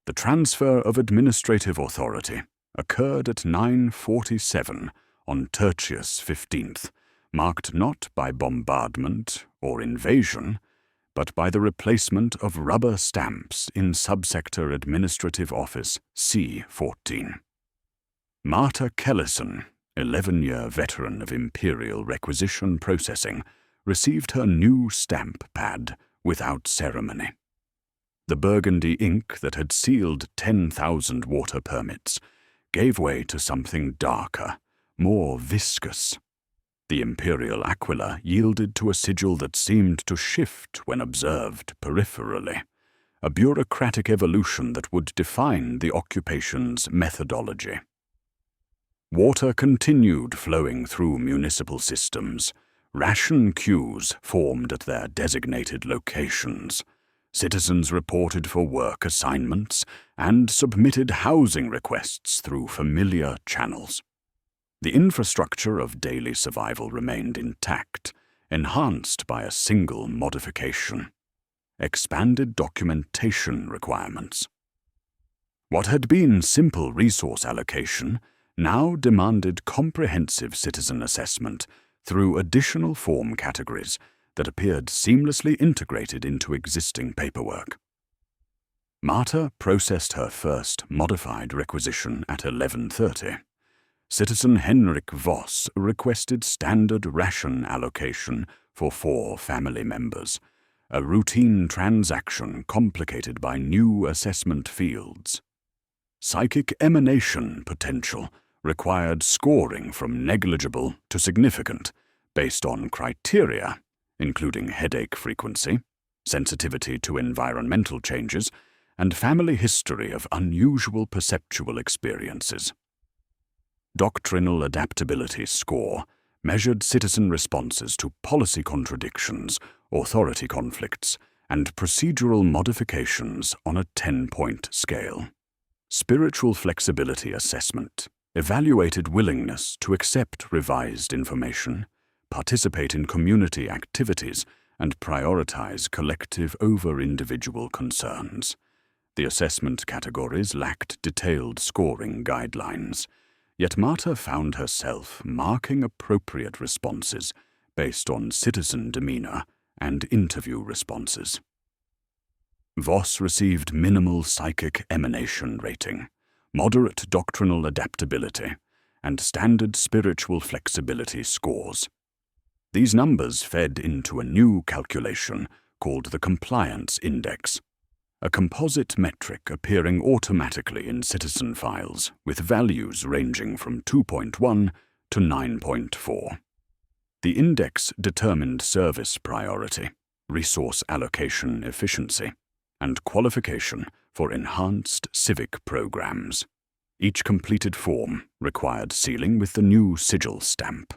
The transfer of administrative authority occurred at 947 on Tertius 15th, marked not by bombardment or invasion, but by the replacement of rubber stamps in Subsector Administrative Office C14. Marta Kellison, 11-year veteran of Imperial requisition processing, received her new stamp pad without ceremony. The burgundy ink that had sealed 10,000 water permits gave way to something darker, more viscous. The Imperial aquila yielded to a sigil that seemed to shift when observed peripherally, a bureaucratic evolution that would define the occupation's methodology. Water continued flowing through municipal systems. Ration queues formed at their designated locations. Citizens reported for work assignments and submitted housing requests through familiar channels. The infrastructure of daily survival remained intact, enhanced by a single modification: expanded documentation requirements. What had been simple resource allocation now demanded comprehensive citizen assessment through additional form categories that appeared seamlessly integrated into existing paperwork. Marta processed her first modified requisition at 11:30. Citizen Henrik Voss requested standard ration allocation for 4 family members, a routine transaction complicated by new assessment fields. Psychic emanation potential required scoring from negligible to significant based on criteria including headache frequency, sensitivity to environmental changes, and family history of unusual perceptual experiences. Doctrinal adaptability score measured citizen responses to policy contradictions, authority conflicts, and procedural modifications on a 10-point scale. Spiritual flexibility assessment evaluated willingness to accept revised information, participate in community activities, and prioritize collective over individual concerns. The assessment categories lacked detailed scoring guidelines, yet Marta found herself marking appropriate responses based on citizen demeanor and interview responses. Voss received minimal psychic emanation rating, moderate doctrinal adaptability, and standard spiritual flexibility scores. These numbers fed into a new calculation called the Compliance Index, a composite metric appearing automatically in citizen files with values ranging from 2.1 to 9.4. The index determined service priority, resource allocation efficiency, and qualification for enhanced civic programs. Each completed form required sealing with the new sigil stamp.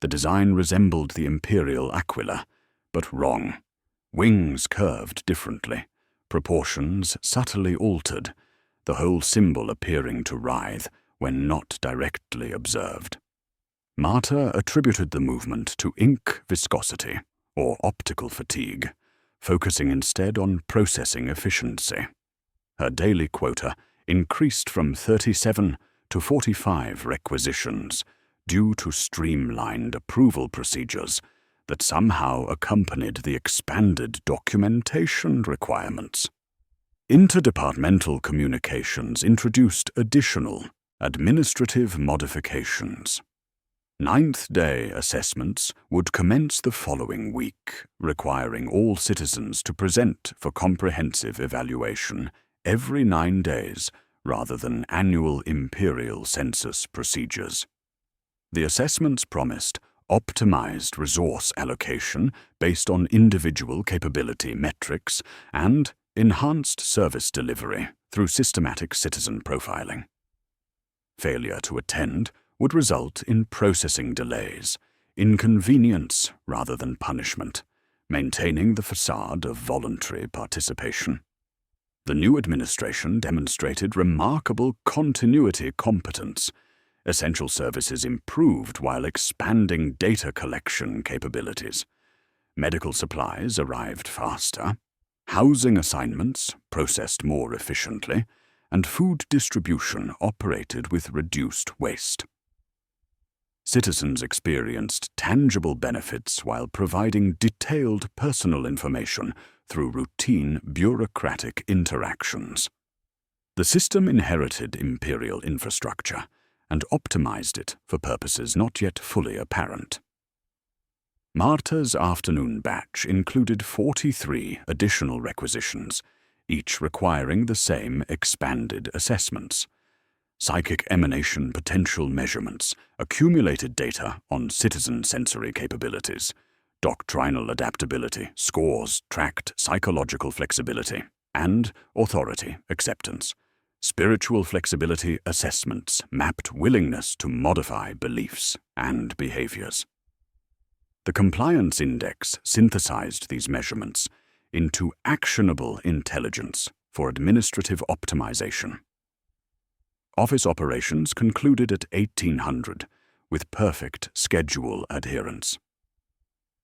The design resembled the Imperial aquila, but wrong. Wings curved differently, proportions subtly altered, the whole symbol appearing to writhe when not directly observed. Marta attributed the movement to ink viscosity, or optical fatigue, focusing instead on processing efficiency. Her daily quota increased from 37 to 45 requisitions, due to streamlined approval procedures that somehow accompanied the expanded documentation requirements. Interdepartmental communications introduced additional administrative modifications. 9th-day assessments would commence the following week, requiring all citizens to present for comprehensive evaluation every 9 days rather than annual imperial census procedures. The assessments promised optimized resource allocation based on individual capability metrics and enhanced service delivery through systematic citizen profiling. Failure to attend would result in processing delays, inconvenience rather than punishment, maintaining the facade of voluntary participation. The new administration demonstrated remarkable continuity competence. Essential services improved while expanding data collection capabilities. Medical supplies arrived faster. housing assignments processed more efficiently, and food distribution operated with reduced waste. Citizens experienced tangible benefits while providing detailed personal information through routine bureaucratic interactions. The system inherited imperial infrastructure and optimized it for purposes not yet fully apparent. Marta's afternoon batch included 43 additional requisitions, each requiring the same expanded assessments. Psychic emanation potential measurements, accumulated data on citizen sensory capabilities, doctrinal adaptability, scores tracked psychological flexibility, and authority acceptance. Spiritual flexibility assessments mapped willingness to modify beliefs and behaviors. The Compliance Index synthesized these measurements into actionable intelligence for administrative optimization. Office operations concluded at 1800 with perfect schedule adherence.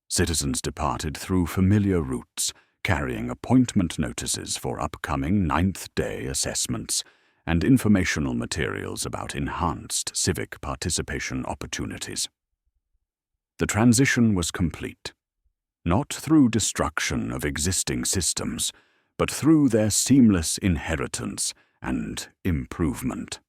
Citizens departed through familiar routes, carrying appointment notices for upcoming 9th-day assessments and informational materials about enhanced civic participation opportunities. The transition was complete, not through destruction of existing systems, but through their seamless inheritance and improvement.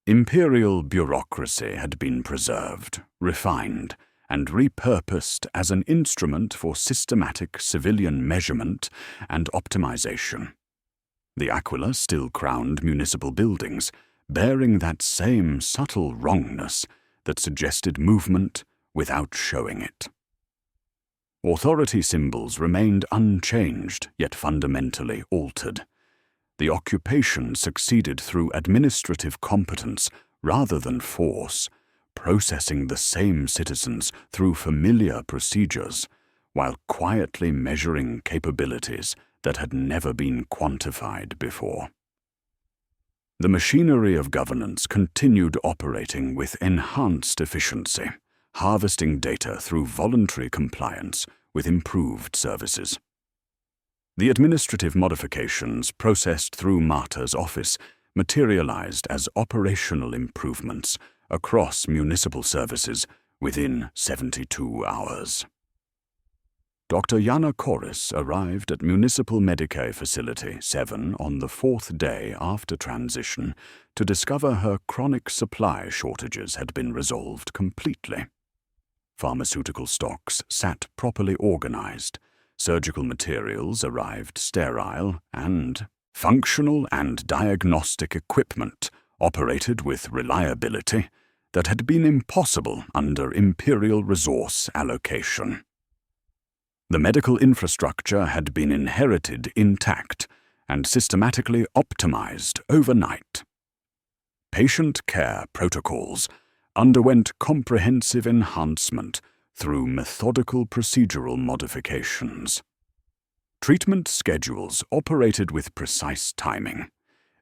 Imperial bureaucracy had been preserved, refined, and repurposed as an instrument for systematic civilian measurement and optimization. The Aquila still crowned municipal buildings, bearing that same subtle wrongness that suggested movement without showing it. Authority symbols remained unchanged, yet fundamentally altered. The occupation succeeded through administrative competence rather than force, processing the same citizens through familiar procedures, while quietly measuring capabilities that had never been quantified before. The machinery of governance continued operating with enhanced efficiency, harvesting data through voluntary compliance with improved services. The administrative modifications processed through Marta's office materialized as operational improvements across municipal services within 72 hours. Dr. Yana Koris arrived at Municipal Medicae Facility 7 on the 4th day after transition to discover her chronic supply shortages had been resolved completely. Pharmaceutical stocks sat properly organized, surgical materials arrived sterile, and functional and diagnostic equipment operated with reliability that had been impossible under imperial resource allocation. The medical infrastructure had been inherited intact and systematically optimized overnight. Patient care protocols underwent comprehensive enhancement through methodical procedural modifications. Treatment schedules operated with precise timing,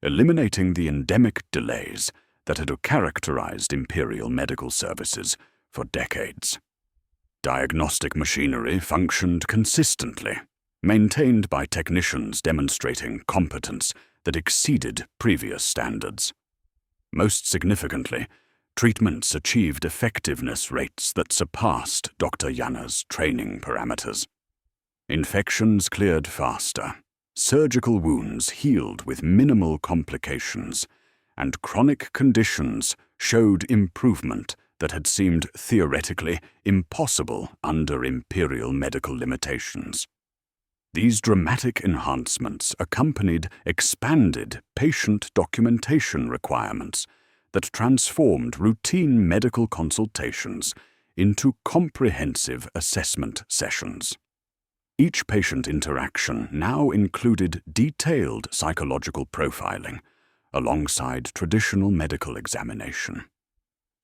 eliminating the endemic delays that had characterized imperial medical services for decades. Diagnostic machinery functioned consistently, maintained by technicians demonstrating competence that exceeded previous standards. Most significantly, treatments achieved effectiveness rates that surpassed Dr. Yana's training parameters. Infections cleared faster, surgical wounds healed with minimal complications, and chronic conditions showed improvement that had seemed theoretically impossible under imperial medical limitations. These dramatic enhancements accompanied expanded patient documentation requirements that transformed routine medical consultations into comprehensive assessment sessions. Each patient interaction now included detailed psychological profiling, alongside traditional medical examination.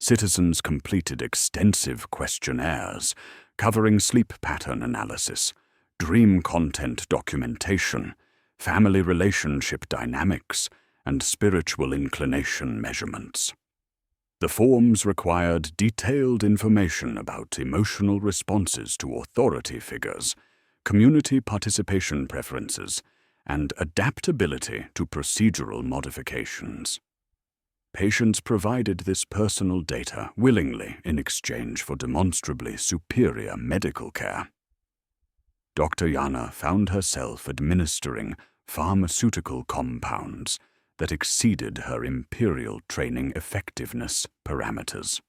Citizens completed extensive questionnaires covering sleep pattern analysis, dream content documentation, family relationship dynamics, and spiritual inclination measurements. The forms required detailed information about emotional responses to authority figures, community participation preferences, and adaptability to procedural modifications. Patients provided this personal data willingly in exchange for demonstrably superior medical care. Dr. Jana found herself administering pharmaceutical compounds that exceeded her Imperial training effectiveness parameters.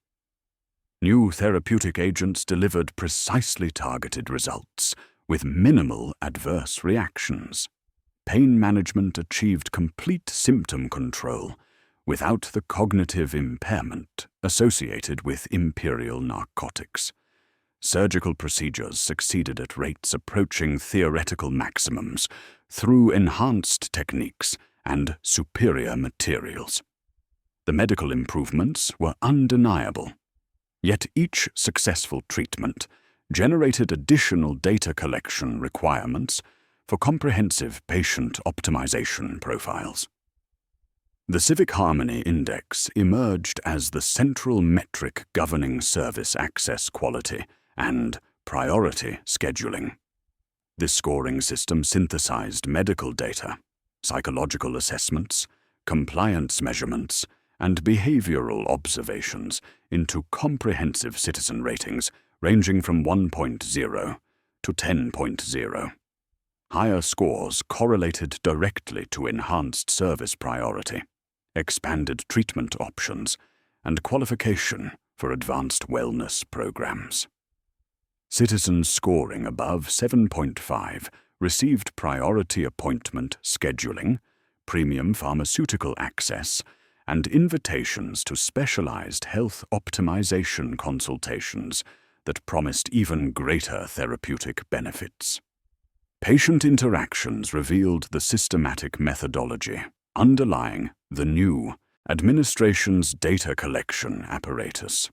New therapeutic agents delivered precisely targeted results with minimal adverse reactions. Pain management achieved complete symptom control without the cognitive impairment associated with Imperial narcotics. Surgical procedures succeeded at rates approaching theoretical maximums through enhanced techniques and superior materials. The medical improvements were undeniable, yet each successful treatment generated additional data collection requirements for comprehensive patient optimization profiles. The Civic Harmony Index emerged as the central metric governing service access quality and priority scheduling. This scoring system synthesized medical data, psychological assessments, compliance measurements, and behavioral observations into comprehensive citizen ratings ranging from 1.0 to 10.0. Higher scores correlated directly to enhanced service priority, expanded treatment options, and qualification for advanced wellness programs. Citizens scoring above 7.5 received priority appointment scheduling, premium pharmaceutical access, and invitations to specialized health optimization consultations that promised even greater therapeutic benefits. Patient interactions revealed the systematic methodology underlying the new administration's data collection apparatus.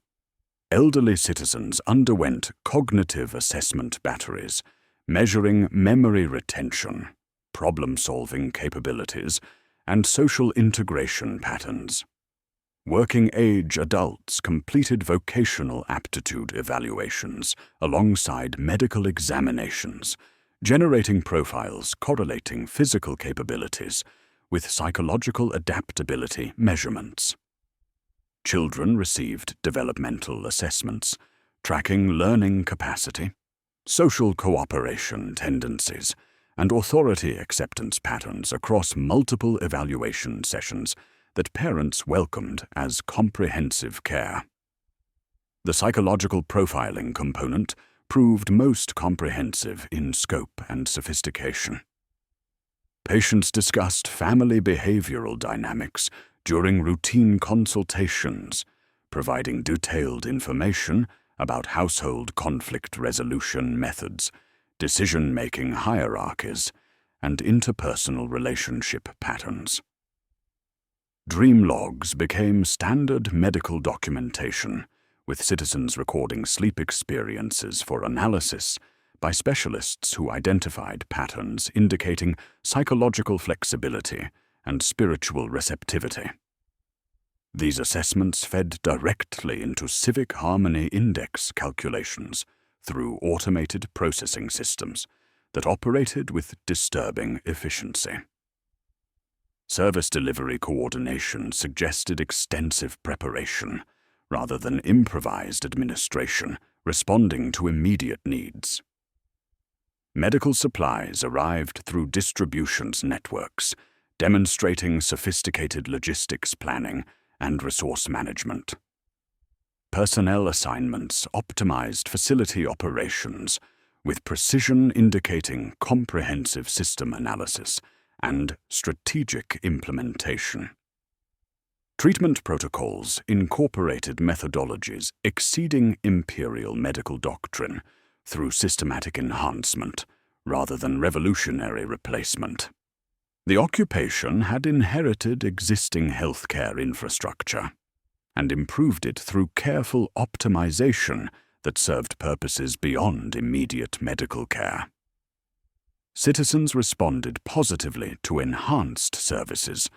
Elderly citizens underwent cognitive assessment batteries, measuring memory retention, problem-solving capabilities, and social integration patterns. Working-age adults completed vocational aptitude evaluations alongside medical examinations, generating profiles correlating physical capabilities with psychological adaptability measurements. Children received developmental assessments, tracking learning capacity, social cooperation tendencies, and authority acceptance patterns across multiple evaluation sessions that parents welcomed as comprehensive care. The psychological profiling component proved most comprehensive in scope and sophistication. Patients discussed family behavioral dynamics during routine consultations, providing detailed information about household conflict resolution methods, decision-making hierarchies, and interpersonal relationship patterns. Dream logs became standard medical documentation, with citizens recording sleep experiences for analysis by specialists who identified patterns indicating psychological flexibility and spiritual receptivity. These assessments fed directly into Civic Harmony Index calculations through automated processing systems that operated with disturbing efficiency. Service delivery coordination suggested extensive preparation rather than improvised administration responding to immediate needs. Medical supplies arrived through distributions networks, demonstrating sophisticated logistics planning and resource management. Personnel assignments optimized facility operations, with precision indicating comprehensive system analysis and strategic implementation. Treatment protocols incorporated methodologies exceeding Imperial medical doctrine through systematic enhancement rather than revolutionary replacement. The occupation had inherited existing healthcare infrastructure and improved it through careful optimization that served purposes beyond immediate medical care. Citizens responded positively to enhanced services,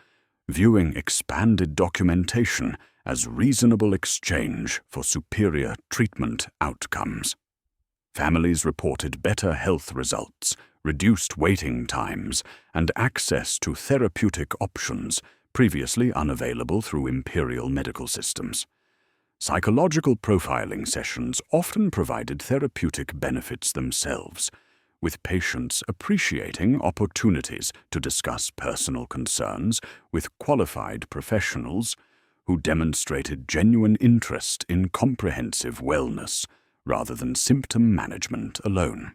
viewing expanded documentation as reasonable exchange for superior treatment outcomes. Families reported better health results, reduced waiting times, and access to therapeutic options previously unavailable through imperial medical systems. Psychological profiling sessions often provided therapeutic benefits themselves, with patients appreciating opportunities to discuss personal concerns with qualified professionals who demonstrated genuine interest in comprehensive wellness rather than symptom management alone.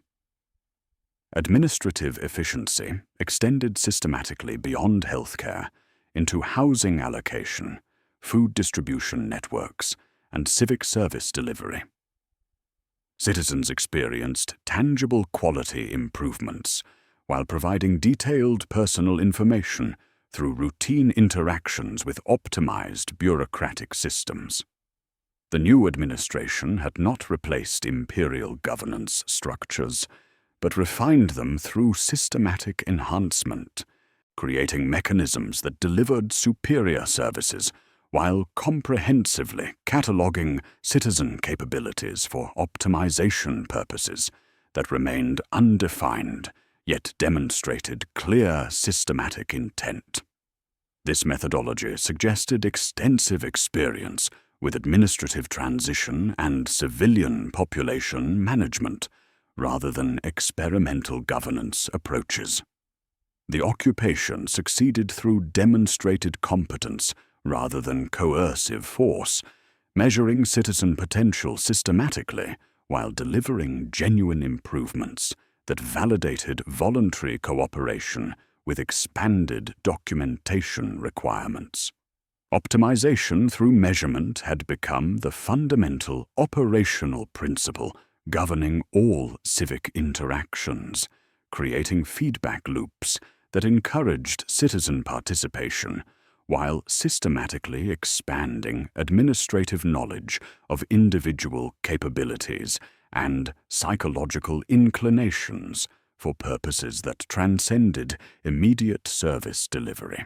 Administrative efficiency extended systematically beyond healthcare into housing allocation, food distribution networks, and civic service delivery. Citizens experienced tangible quality improvements while providing detailed personal information through routine interactions with optimized bureaucratic systems. The new administration had not replaced imperial governance structures, but refined them through systematic enhancement, creating mechanisms that delivered superior services while comprehensively cataloging citizen capabilities for optimization purposes that remained undefined yet demonstrated clear systematic intent. This methodology suggested extensive experience with administrative transition and civilian population management rather than experimental governance approaches. The occupation succeeded through demonstrated competence rather than coercive force, measuring citizen potential systematically while delivering genuine improvements that validated voluntary cooperation with expanded documentation requirements. Optimization through measurement had become the fundamental operational principle governing all civic interactions, creating feedback loops that encouraged citizen participation while systematically expanding administrative knowledge of individual capabilities and psychological inclinations for purposes that transcended immediate service delivery.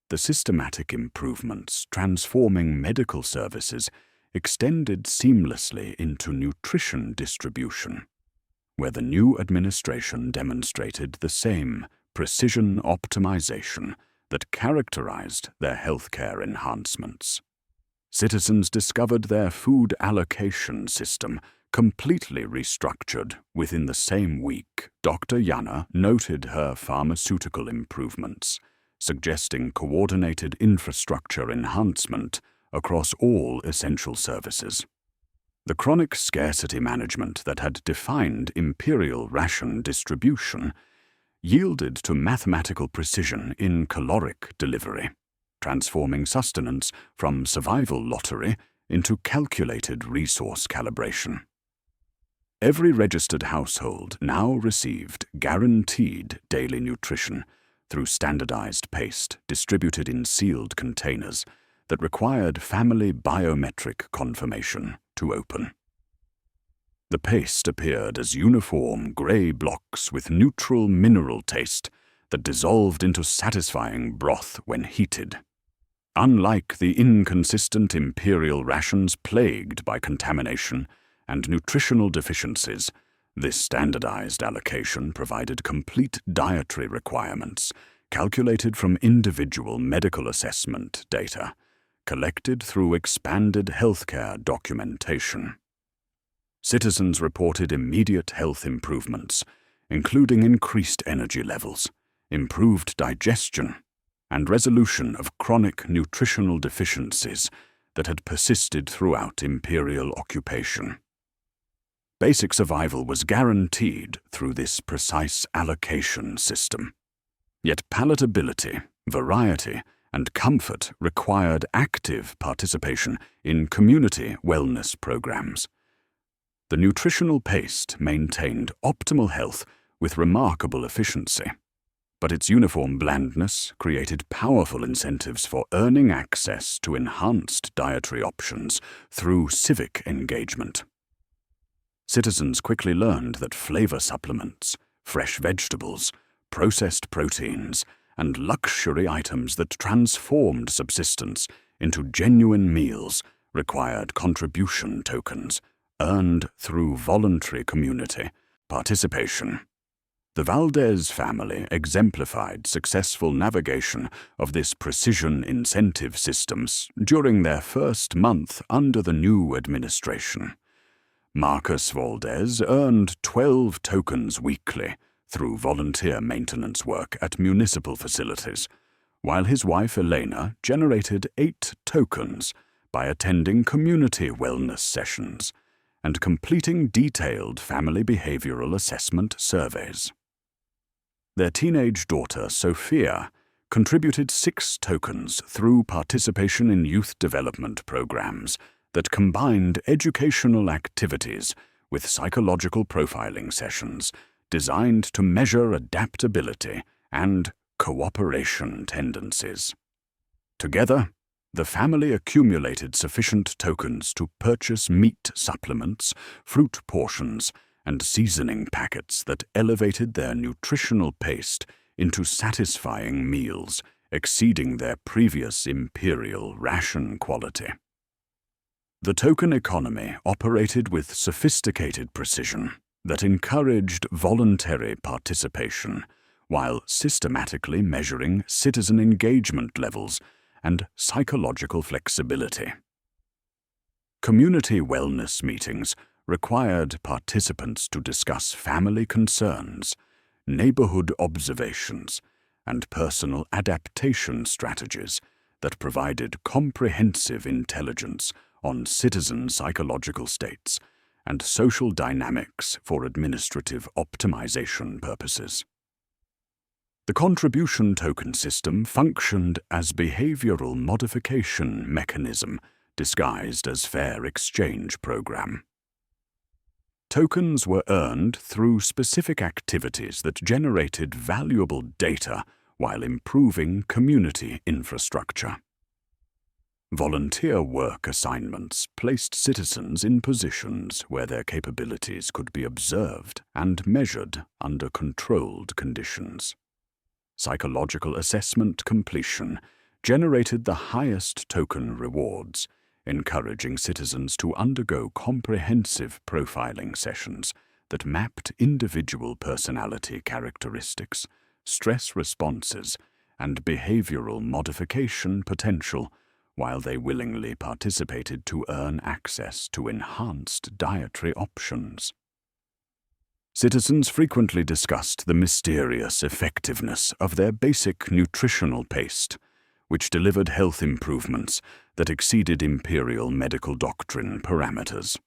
The systematic improvements transforming medical services extended seamlessly into nutrition distribution, where the new administration demonstrated the same precision optimization that characterized their healthcare enhancements. Citizens discovered their food allocation system completely restructured within the same week. Dr. Yana noted her pharmaceutical improvements, suggesting coordinated infrastructure enhancement across all essential services. The chronic scarcity management that had defined imperial ration distribution yielded to mathematical precision in caloric delivery, transforming sustenance from survival lottery into calculated resource calibration. Every registered household now received guaranteed daily nutrition through standardized paste distributed in sealed containers that required family biometric confirmation to open. The paste appeared as uniform gray blocks with neutral mineral taste that dissolved into satisfying broth when heated. Unlike the inconsistent imperial rations plagued by contamination and nutritional deficiencies, this standardized allocation provided complete dietary requirements calculated from individual medical assessment data, collected through expanded healthcare documentation. Citizens reported immediate health improvements, including increased energy levels, improved digestion, and resolution of chronic nutritional deficiencies that had persisted throughout imperial occupation. Basic survival was guaranteed through this precise allocation system. Yet palatability, variety, and comfort required active participation in community wellness programs. The nutritional paste maintained optimal health with remarkable efficiency, but its uniform blandness created powerful incentives for earning access to enhanced dietary options through civic engagement. Citizens quickly learned that flavor supplements, fresh vegetables, processed proteins, and luxury items that transformed subsistence into genuine meals required contribution tokens, earned through voluntary community participation. The Valdez family exemplified successful navigation of this precision incentive systems during their first month under the new administration. Marcus Valdez earned 12 tokens weekly through volunteer maintenance work at municipal facilities, while his wife Elena generated 8 tokens by attending community wellness sessions and completing detailed family behavioral assessment surveys. Their teenage daughter, Sophia, contributed 6 tokens through participation in youth development programs that combined educational activities with psychological profiling sessions designed to measure adaptability and cooperation tendencies. Together, the family accumulated sufficient tokens to purchase meat supplements, fruit portions, and seasoning packets that elevated their nutritional paste into satisfying meals exceeding their previous imperial ration quality. The token economy operated with sophisticated precision that encouraged voluntary participation while systematically measuring citizen engagement levels and psychological flexibility. Community wellness meetings required participants to discuss family concerns, neighborhood observations, and personal adaptation strategies that provided comprehensive intelligence on citizen psychological states and social dynamics for administrative optimization purposes. The contribution token system functioned as behavioral modification mechanism disguised as fair exchange program. Tokens were earned through specific activities that generated valuable data while improving community infrastructure. Volunteer work assignments placed citizens in positions where their capabilities could be observed and measured under controlled conditions. Psychological assessment completion generated the highest token rewards, encouraging citizens to undergo comprehensive profiling sessions that mapped individual personality characteristics, stress responses, and behavioral modification potential, while they willingly participated to earn access to enhanced dietary options. Citizens frequently discussed the mysterious effectiveness of their basic nutritional paste, which delivered health improvements that exceeded imperial medical doctrine parameters.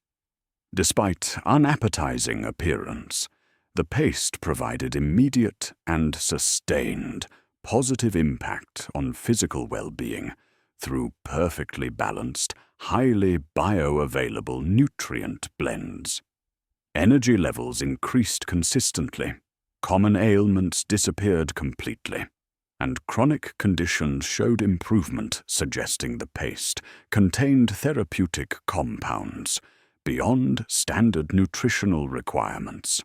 Despite unappetizing appearance, the paste provided immediate and sustained positive impact on physical well-being through perfectly balanced, highly bioavailable nutrient blends. Energy levels increased consistently, common ailments disappeared completely, and chronic conditions showed improvement, suggesting the paste contained therapeutic compounds beyond standard nutritional requirements.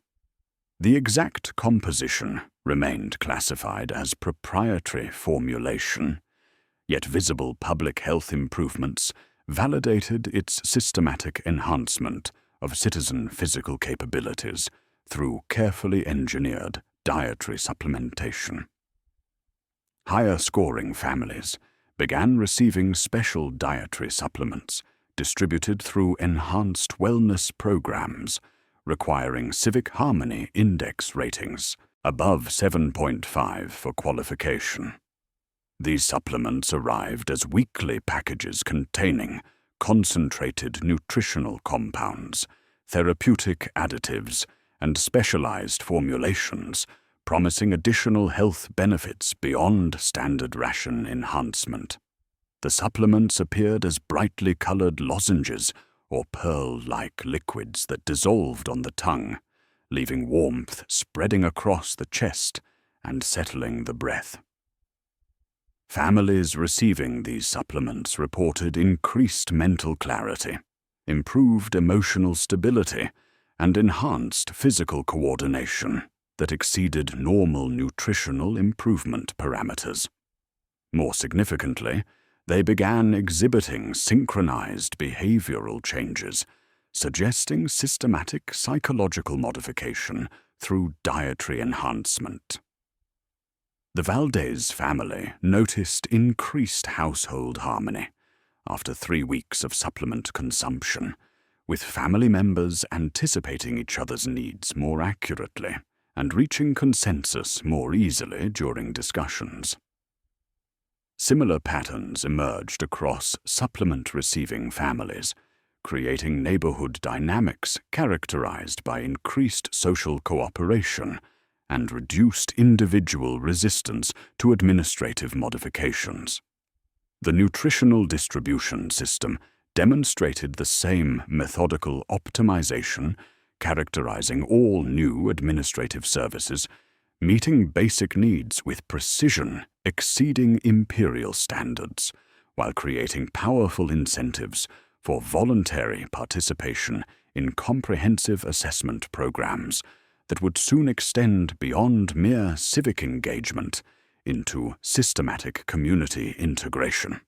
The exact composition remained classified as proprietary formulation, yet visible public health improvements validated its systematic enhancement of citizen physical capabilities through carefully engineered dietary supplementation. Higher-scoring families began receiving special dietary supplements distributed through enhanced wellness programs requiring Civic Harmony Index ratings above 7.5 for qualification. These supplements arrived as weekly packages containing concentrated nutritional compounds, therapeutic additives, and specialized formulations, promising additional health benefits beyond standard ration enhancement. The supplements appeared as brightly colored lozenges or pearl-like liquids that dissolved on the tongue, leaving warmth spreading across the chest and settling the breath. Families receiving these supplements reported increased mental clarity, improved emotional stability, and enhanced physical coordination that exceeded normal nutritional improvement parameters. More significantly, they began exhibiting synchronized behavioral changes suggesting systematic psychological modification through dietary enhancement. The Valdez family noticed increased household harmony after 3 weeks of supplement consumption, with family members anticipating each other's needs more accurately and reaching consensus more easily during discussions. Similar patterns emerged across supplement-receiving families, creating neighborhood dynamics characterized by increased social cooperation and reduced individual resistance to administrative modifications. The nutritional distribution system demonstrated the same methodical optimization, characterizing all new administrative services, meeting basic needs with precision exceeding imperial standards, while creating powerful incentives for voluntary participation in comprehensive assessment programs that would soon extend beyond mere civic engagement into systematic community integration.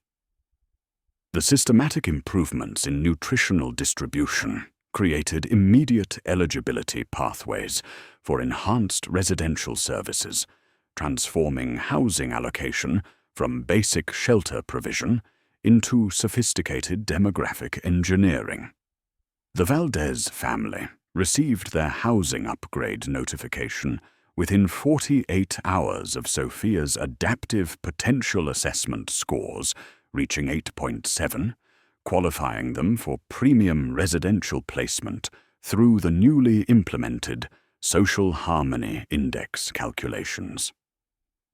The systematic improvements in nutritional distribution created immediate eligibility pathways for enhanced residential services, transforming housing allocation from basic shelter provision into sophisticated demographic engineering. The Valdez family received their housing upgrade notification within 48 hours of Sophia's adaptive potential assessment scores reaching 8.7, qualifying them for premium residential placement through the newly implemented Social Harmony Index calculations.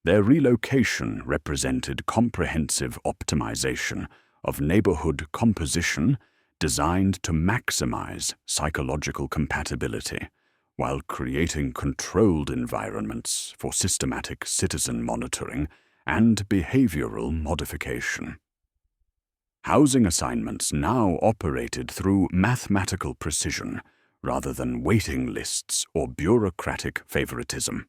Their relocation represented comprehensive optimization of neighborhood composition designed to maximize psychological compatibility while creating controlled environments for systematic citizen monitoring and behavioral modification. Housing assignments now operated through mathematical precision rather than waiting lists or bureaucratic favoritism.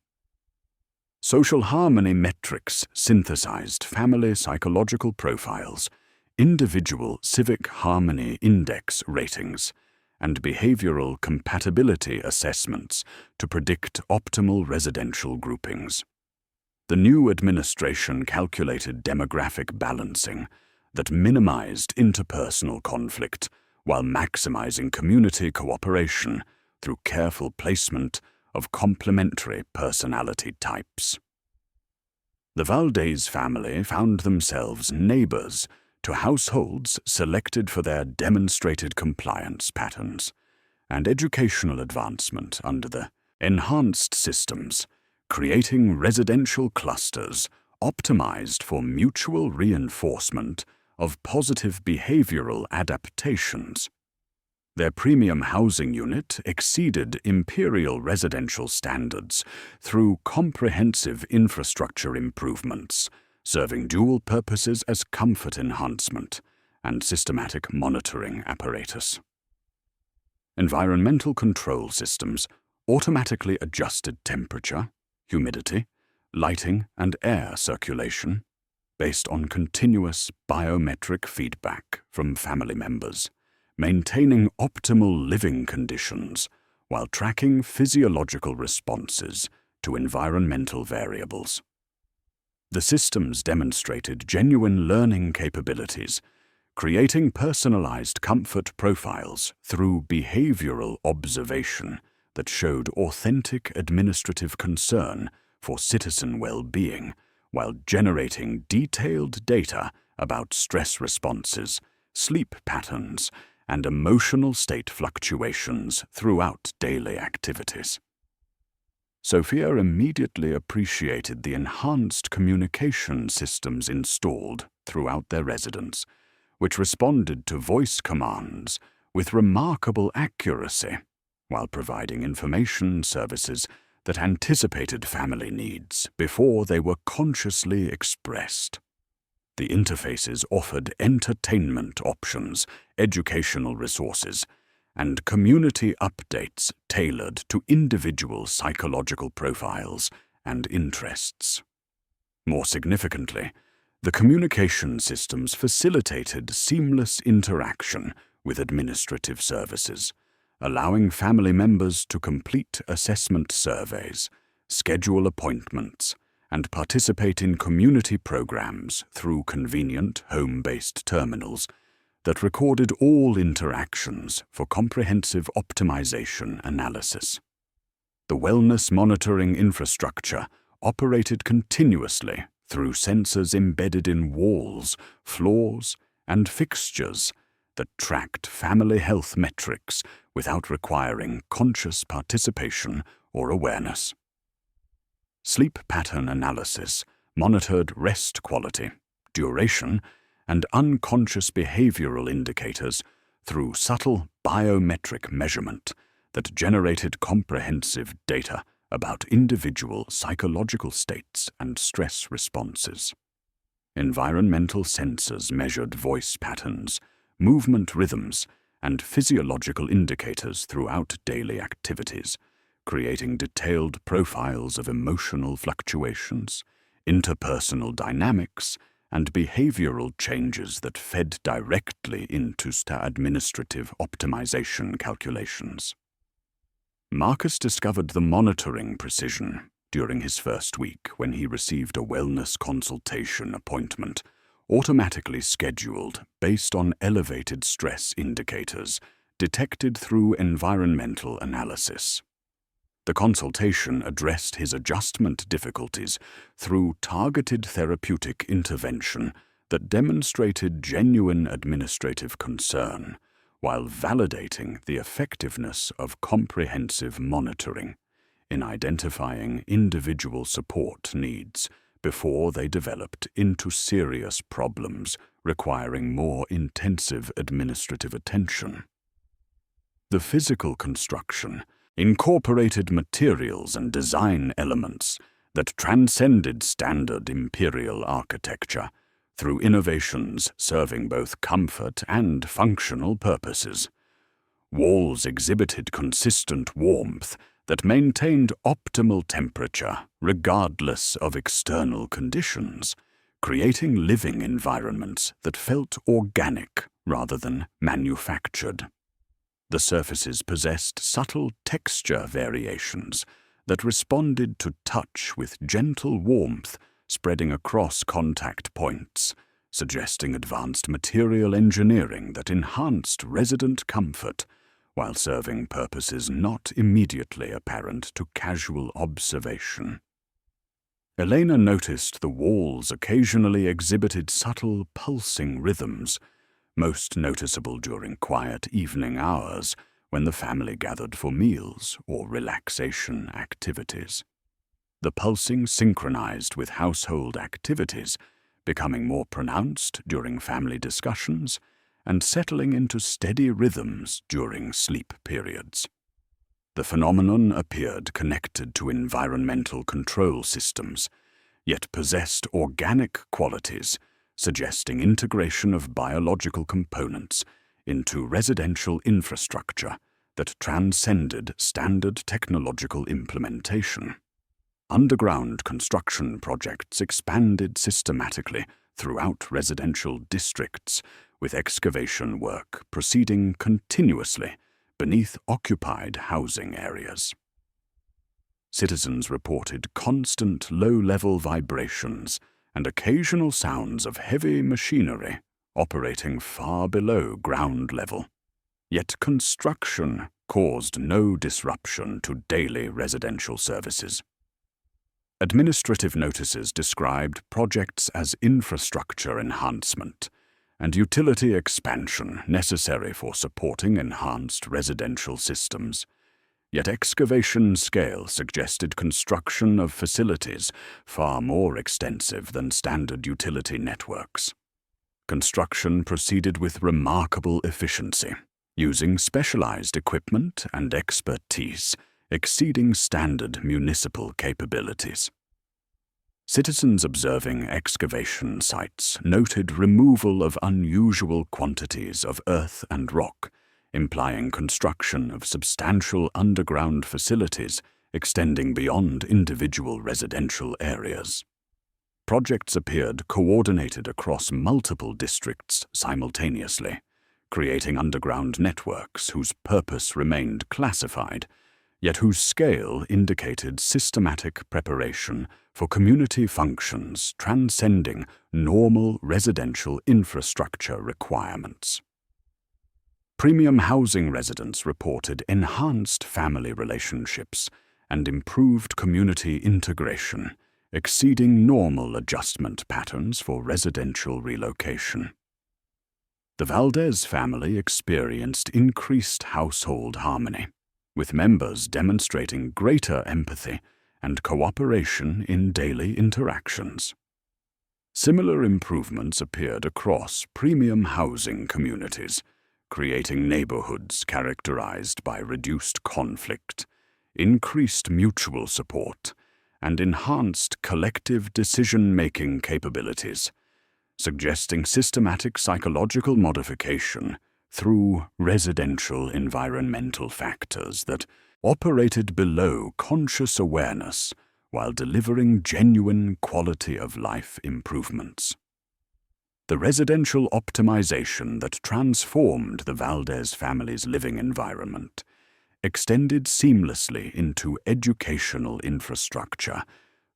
Social harmony metrics synthesized family psychological profiles, individual civic harmony index ratings, and behavioral compatibility assessments to predict optimal residential groupings. The new administration calculated demographic balancing that minimized interpersonal conflict while maximizing community cooperation through careful placement of complementary personality types. The Valdez family found themselves neighbors to households selected for their demonstrated compliance patterns and educational advancement under the enhanced systems, creating residential clusters optimized for mutual reinforcement of positive behavioral adaptations. Their premium housing unit exceeded imperial residential standards through comprehensive infrastructure improvements, serving dual purposes as comfort enhancement and systematic monitoring apparatus. Environmental control systems automatically adjusted temperature, humidity, lighting, and air circulation based on continuous biometric feedback from family members, maintaining optimal living conditions while tracking physiological responses to environmental variables. The systems demonstrated genuine learning capabilities, creating personalized comfort profiles through behavioral observation that showed authentic administrative concern for citizen well-being while generating detailed data about stress responses, sleep patterns, and emotional state fluctuations throughout daily activities. Sophia immediately appreciated the enhanced communication systems installed throughout their residence, which responded to voice commands with remarkable accuracy while providing information services that anticipated family needs before they were consciously expressed. The interfaces offered entertainment options, educational resources, and community updates tailored to individual psychological profiles and interests. More significantly, the communication systems facilitated seamless interaction with administrative services, allowing family members to complete assessment surveys, schedule appointments, and participate in community programs through convenient home-based terminals that recorded all interactions for comprehensive optimization analysis. The wellness monitoring infrastructure operated continuously through sensors embedded in walls, floors, and fixtures that tracked family health metrics without requiring conscious participation or awareness. Sleep pattern analysis monitored rest quality, duration, and unconscious behavioral indicators through subtle biometric measurement that generated comprehensive data about individual psychological states and stress responses. Environmental sensors measured voice patterns, movement rhythms, and physiological indicators throughout daily activities, creating detailed profiles of emotional fluctuations, interpersonal dynamics, and behavioral changes that fed directly into administrative optimization calculations. Marcus discovered the monitoring precision during his first week when he received a wellness consultation appointment, automatically scheduled based on elevated stress indicators detected through environmental analysis. The consultation addressed his adjustment difficulties through targeted therapeutic intervention that demonstrated genuine administrative concern, while validating the effectiveness of comprehensive monitoring in identifying individual support needs before they developed into serious problems requiring more intensive administrative attention. The physical construction incorporated materials and design elements that transcended standard imperial architecture through innovations serving both comfort and functional purposes. Walls exhibited consistent warmth that maintained optimal temperature regardless of external conditions, creating living environments that felt organic rather than manufactured. The surfaces possessed subtle texture variations that responded to touch with gentle warmth spreading across contact points, suggesting advanced material engineering that enhanced resident comfort while serving purposes not immediately apparent to casual observation. Elena noticed the walls occasionally exhibited subtle pulsing rhythms, most noticeable during quiet evening hours when the family gathered for meals or relaxation activities. The pulsing synchronized with household activities, becoming more pronounced during family discussions and settling into steady rhythms during sleep periods. The phenomenon appeared connected to environmental control systems, yet possessed organic qualities, suggesting integration of biological components into residential infrastructure that transcended standard technological implementation. Underground construction projects expanded systematically throughout residential districts, with excavation work proceeding continuously beneath occupied housing areas. Citizens reported constant low-level vibrations and occasional sounds of heavy machinery operating far below ground level. Yet construction caused no disruption to daily residential services. Administrative notices described projects as infrastructure enhancement and utility expansion necessary for supporting enhanced residential systems. Yet excavation scale suggested construction of facilities far more extensive than standard utility networks. Construction proceeded with remarkable efficiency, using specialized equipment and expertise exceeding standard municipal capabilities. Citizens observing excavation sites noted removal of unusual quantities of earth and rock, implying construction of substantial underground facilities extending beyond individual residential areas. Projects appeared coordinated across multiple districts simultaneously, creating underground networks whose purpose remained classified, yet whose scale indicated systematic preparation for community functions transcending normal residential infrastructure requirements. Premium housing residents reported enhanced family relationships and improved community integration, exceeding normal adjustment patterns for residential relocation. The Valdez family experienced increased household harmony, with members demonstrating greater empathy and cooperation in daily interactions. Similar improvements appeared across premium housing communities, creating neighborhoods characterized by reduced conflict, increased mutual support, and enhanced collective decision-making capabilities, suggesting systematic psychological modification through residential environmental factors that operated below conscious awareness while delivering genuine quality-of-life improvements. The residential optimization that transformed the Valdez family's living environment extended seamlessly into educational infrastructure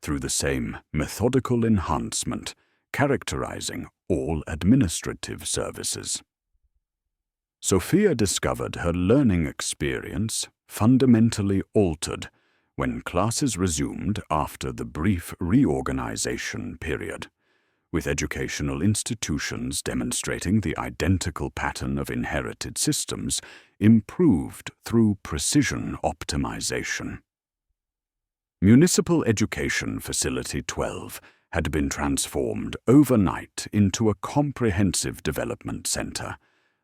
through the same methodical enhancement characterizing all administrative services. Sophia discovered her learning experience fundamentally altered when classes resumed after the brief reorganization period, with educational institutions demonstrating the identical pattern of inherited systems improved through precision optimization. Municipal Education Facility 12 had been transformed overnight into a comprehensive development center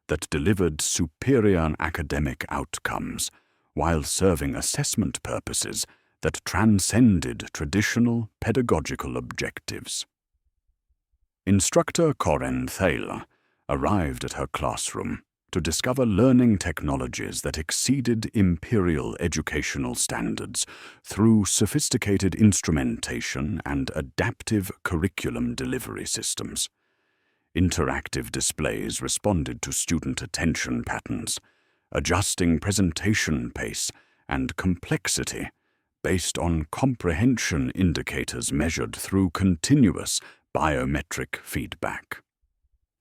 that delivered superior academic outcomes while serving assessment purposes that transcended traditional pedagogical objectives. Instructor Corinne Thaler arrived at her classroom to discover learning technologies that exceeded imperial educational standards through sophisticated instrumentation and adaptive curriculum delivery systems. Interactive displays responded to student attention patterns, adjusting presentation pace and complexity based on comprehension indicators measured through continuous biometric feedback.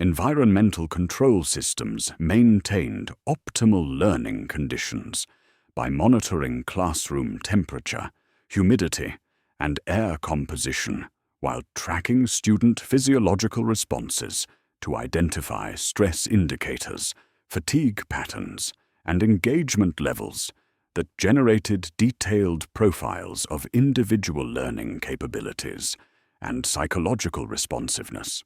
Environmental control systems maintained optimal learning conditions by monitoring classroom temperature, humidity, and air composition while tracking student physiological responses to identify stress indicators, fatigue patterns, and engagement levels that generated detailed profiles of individual learning capabilities and psychological responsiveness.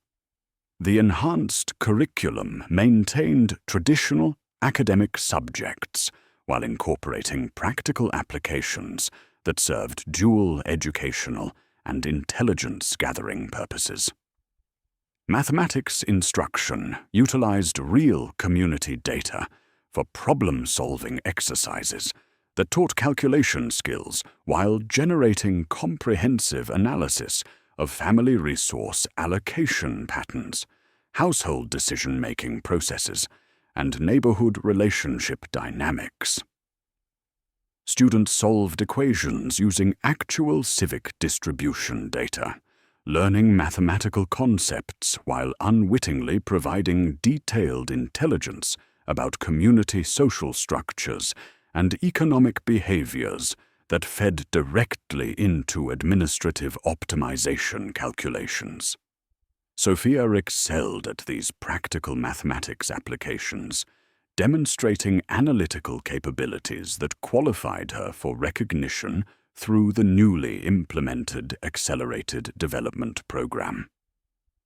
The enhanced curriculum maintained traditional academic subjects while incorporating practical applications that served dual educational and intelligence-gathering purposes. Mathematics instruction utilized real community data for problem-solving exercises that taught calculation skills while generating comprehensive analysis of family resource allocation patterns, household decision-making processes, and neighborhood relationship dynamics. Students solved equations using actual civic distribution data, learning mathematical concepts while unwittingly providing detailed intelligence about community social structures and economic behaviors that fed directly into administrative optimization calculations. Sophia excelled at these practical mathematics applications, demonstrating analytical capabilities that qualified her for recognition through the newly implemented Accelerated Development Program.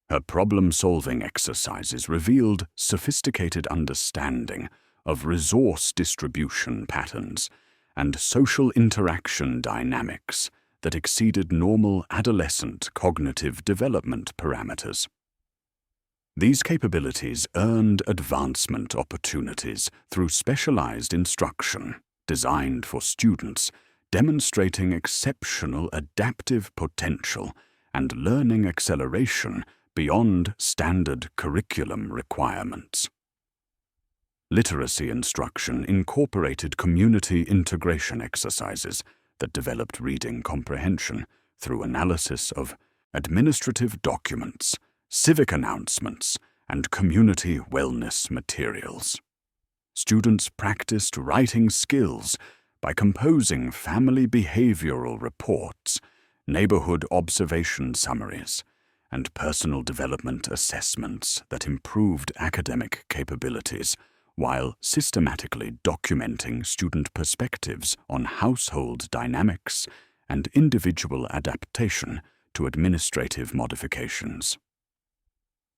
Her problem-solving exercises revealed sophisticated understanding of resource distribution patterns and social interaction dynamics that exceeded normal adolescent cognitive development parameters. These capabilities earned advancement opportunities through specialized instruction designed for students demonstrating exceptional adaptive potential and learning acceleration beyond standard curriculum requirements. Literacy instruction incorporated community integration exercises that developed reading comprehension through analysis of administrative documents, civic announcements, and community wellness materials. Students practiced writing skills by composing family behavioral reports, neighborhood observation summaries, and personal development assessments that improved academic capabilities while systematically documenting student perspectives on household dynamics and individual adaptation to administrative modifications.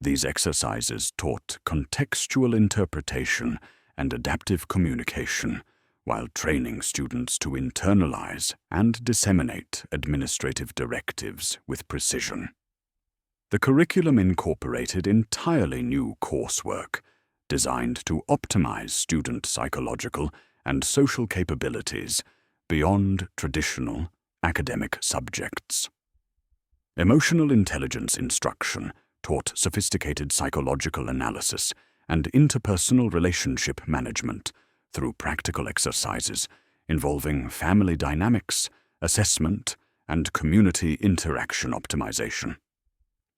These exercises taught contextual interpretation and adaptive communication, while training students to internalize and disseminate administrative directives with precision. The curriculum incorporated entirely new coursework designed to optimize student psychological and social capabilities beyond traditional academic subjects. Emotional intelligence instruction taught sophisticated psychological analysis and interpersonal relationship management through practical exercises involving family dynamics, assessment, and community interaction optimization.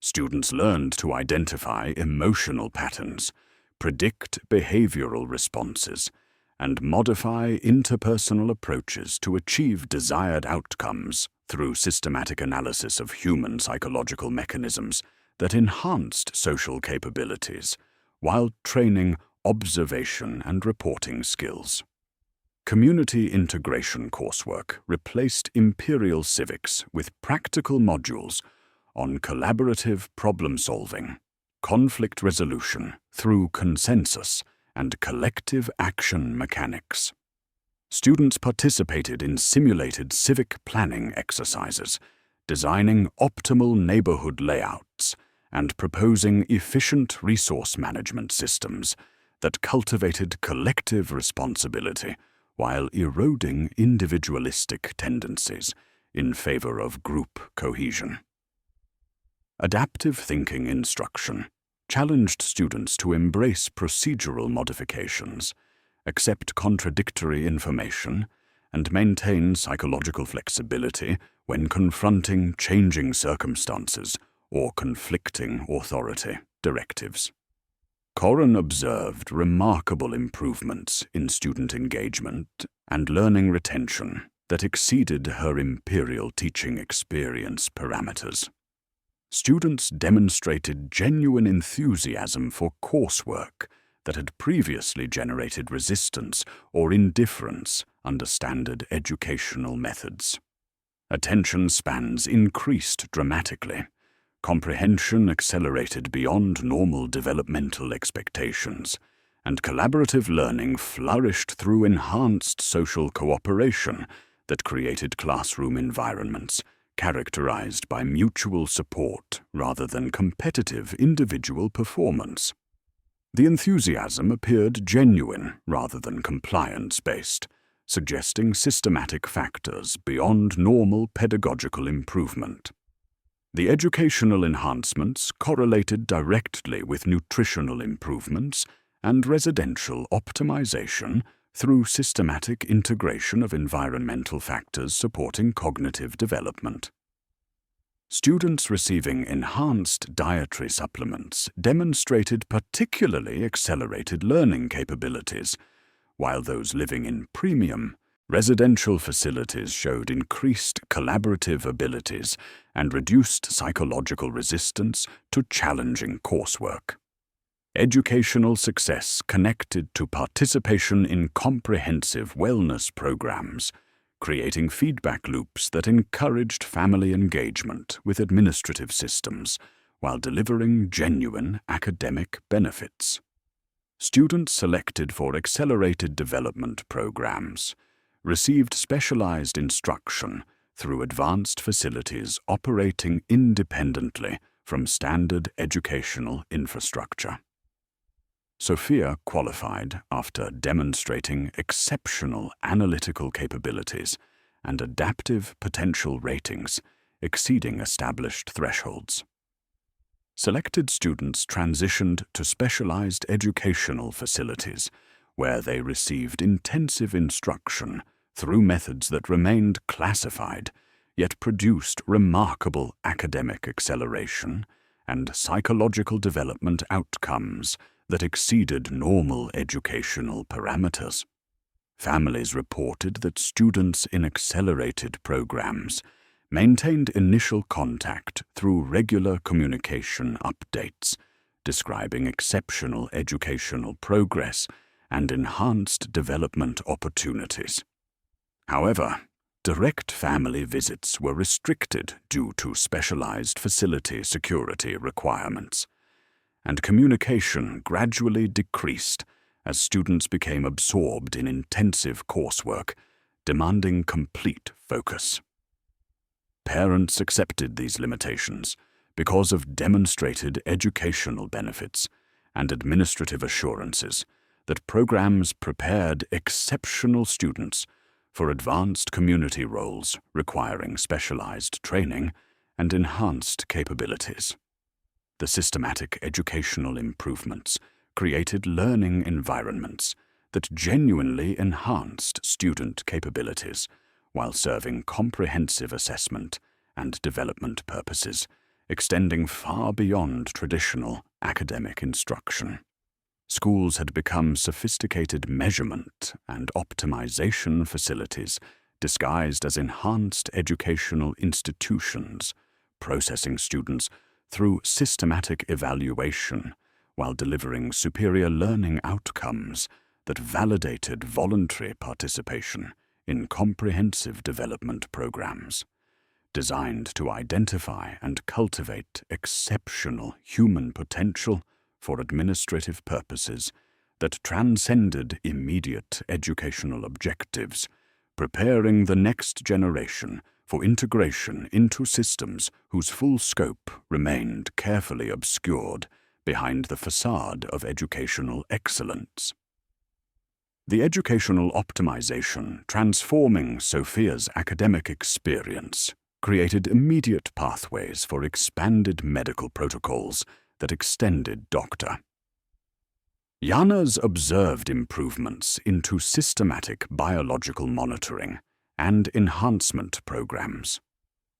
Students learned to identify emotional patterns, predict behavioral responses, and modify interpersonal approaches to achieve desired outcomes through systematic analysis of human psychological mechanisms that enhanced social capabilities while training observation and reporting skills. Community integration coursework replaced Imperial civics with practical modules on collaborative problem-solving, conflict resolution through consensus, and collective action mechanics. Students participated in simulated civic planning exercises, designing optimal neighborhood layouts, and proposing efficient resource management systems that cultivated collective responsibility while eroding individualistic tendencies in favor of group cohesion. Adaptive thinking instruction challenged students to embrace procedural modifications, accept contradictory information, and maintain psychological flexibility when confronting changing circumstances or conflicting authority directives. Corin observed remarkable improvements in student engagement and learning retention that exceeded her Imperial teaching experience parameters. Students demonstrated genuine enthusiasm for coursework that had previously generated resistance or indifference under standard educational methods. Attention spans increased dramatically. Comprehension accelerated beyond normal developmental expectations, and collaborative learning flourished through enhanced social cooperation that created classroom environments characterized by mutual support rather than competitive individual performance. The enthusiasm appeared genuine rather than compliance-based, suggesting systematic factors beyond normal pedagogical improvement. The educational enhancements correlated directly with nutritional improvements and residential optimization through systematic integration of environmental factors supporting cognitive development. Students receiving enhanced dietary supplements demonstrated particularly accelerated learning capabilities, while those living in premium residential facilities showed increased collaborative abilities and reduced psychological resistance to challenging coursework. Educational success connected to participation in comprehensive wellness programs, creating feedback loops that encouraged family engagement with administrative systems while delivering genuine academic benefits. Students selected for accelerated development programs received specialized instruction through advanced facilities operating independently from standard educational infrastructure. Sophia qualified after demonstrating exceptional analytical capabilities and adaptive potential ratings exceeding established thresholds. Selected students transitioned to specialized educational facilities where they received intensive instruction through methods that remained classified, yet produced remarkable academic acceleration and psychological development outcomes that exceeded normal educational parameters. Families reported that students in accelerated programs maintained initial contact through regular communication updates, describing exceptional educational progress and enhanced development opportunities. However, direct family visits were restricted due to specialized facility security requirements, and communication gradually decreased as students became absorbed in intensive coursework, demanding complete focus. Parents accepted these limitations because of demonstrated educational benefits and administrative assurances that programs prepared exceptional students for advanced community roles requiring specialized training and enhanced capabilities. The systematic educational improvements created learning environments that genuinely enhanced student capabilities while serving comprehensive assessment and development purposes, extending far beyond traditional academic instruction. Schools had become sophisticated measurement and optimization facilities disguised as enhanced educational institutions, processing students through systematic evaluation while delivering superior learning outcomes that validated voluntary participation in comprehensive development programs, designed to identify and cultivate exceptional human potential for administrative purposes that transcended immediate educational objectives, preparing the next generation for integration into systems whose full scope remained carefully obscured behind the facade of educational excellence. The educational optimization transforming Sophia's academic experience created immediate pathways for expanded medical protocols that extended doctor. Jana's observed improvements into systematic biological monitoring and enhancement programs.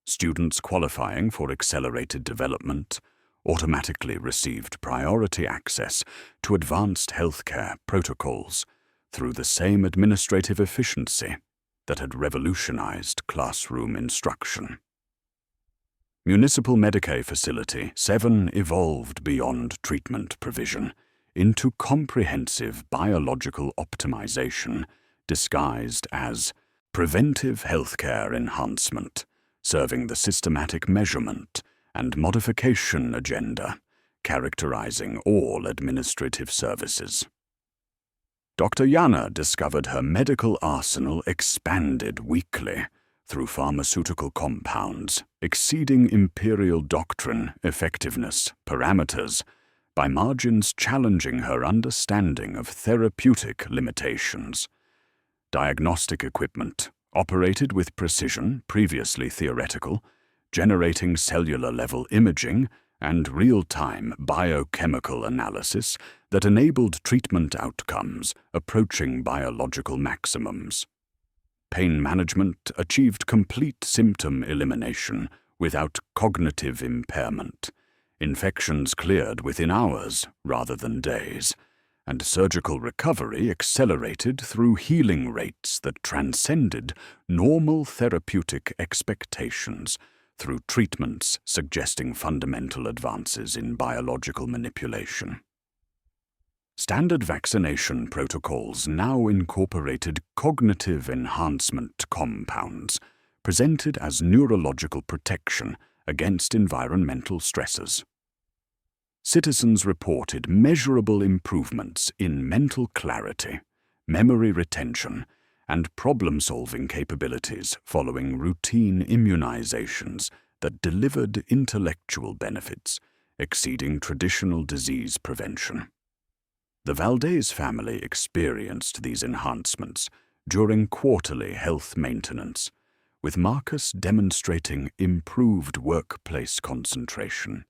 Students qualifying for accelerated development automatically received priority access to advanced healthcare protocols through the same administrative efficiency that had revolutionized classroom instruction. Municipal Medicaid Facility 7 evolved beyond treatment provision into comprehensive biological optimization disguised as preventive healthcare enhancement, serving the systematic measurement and modification agenda characterizing all administrative services. Dr. Jana discovered her medical arsenal expanded weekly through pharmaceutical compounds exceeding imperial doctrine effectiveness parameters by margins challenging her understanding of therapeutic limitations. Diagnostic equipment operated with precision previously theoretical, generating cellular-level imaging and real-time biochemical analysis that enabled treatment outcomes approaching biological maximums. Pain management achieved complete symptom elimination without cognitive impairment. Infections cleared within hours rather than days, and surgical recovery accelerated through healing rates that transcended normal therapeutic expectations through treatments suggesting fundamental advances in biological manipulation. Standard vaccination protocols now incorporated cognitive enhancement compounds, presented as neurological protection against environmental stresses. Citizens reported measurable improvements in mental clarity, memory retention, and problem-solving capabilities following routine immunizations that delivered intellectual benefits exceeding traditional disease prevention. The Valdez family experienced these enhancements during quarterly health maintenance, with Marcus demonstrating improved workplace concentration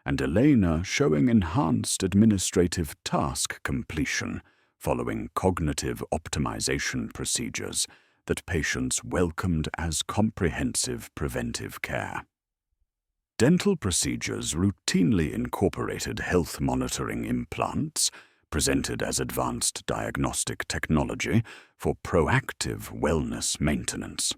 and Elena showing enhanced administrative task completion following cognitive optimization procedures that patients welcomed as comprehensive preventive care. Dental procedures routinely incorporated health monitoring implants, presented as advanced diagnostic technology for proactive wellness maintenance.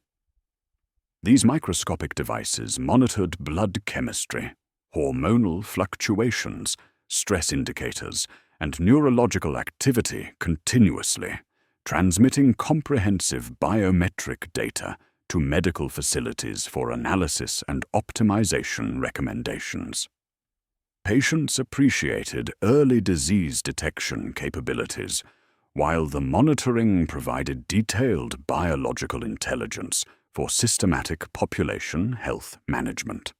These microscopic devices monitored blood chemistry, hormonal fluctuations, stress indicators, and neurological activity continuously, transmitting comprehensive biometric data to medical facilities for analysis and optimization recommendations. Patients appreciated early disease detection capabilities, while the monitoring provided detailed biological intelligence for systematic population health management.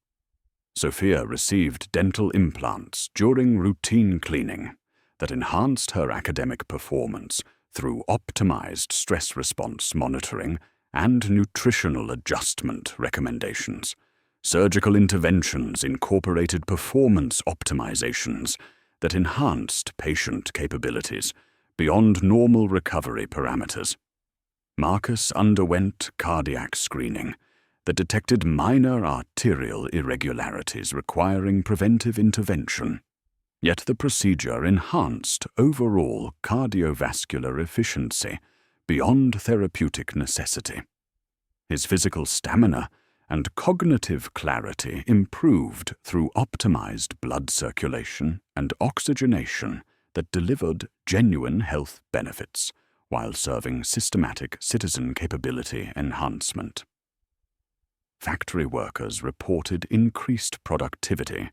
Sophia received dental implants during routine cleaning that enhanced her academic performance through optimized stress response monitoring and nutritional adjustment recommendations. Surgical interventions incorporated performance optimizations that enhanced patient capabilities beyond normal recovery parameters. Marcus underwent cardiac screening that detected minor arterial irregularities requiring preventive intervention. Yet the procedure enhanced overall cardiovascular efficiency beyond therapeutic necessity. His physical stamina and cognitive clarity improved through optimized blood circulation and oxygenation that delivered genuine health benefits while serving systematic citizen capability enhancement. Factory workers reported increased productivity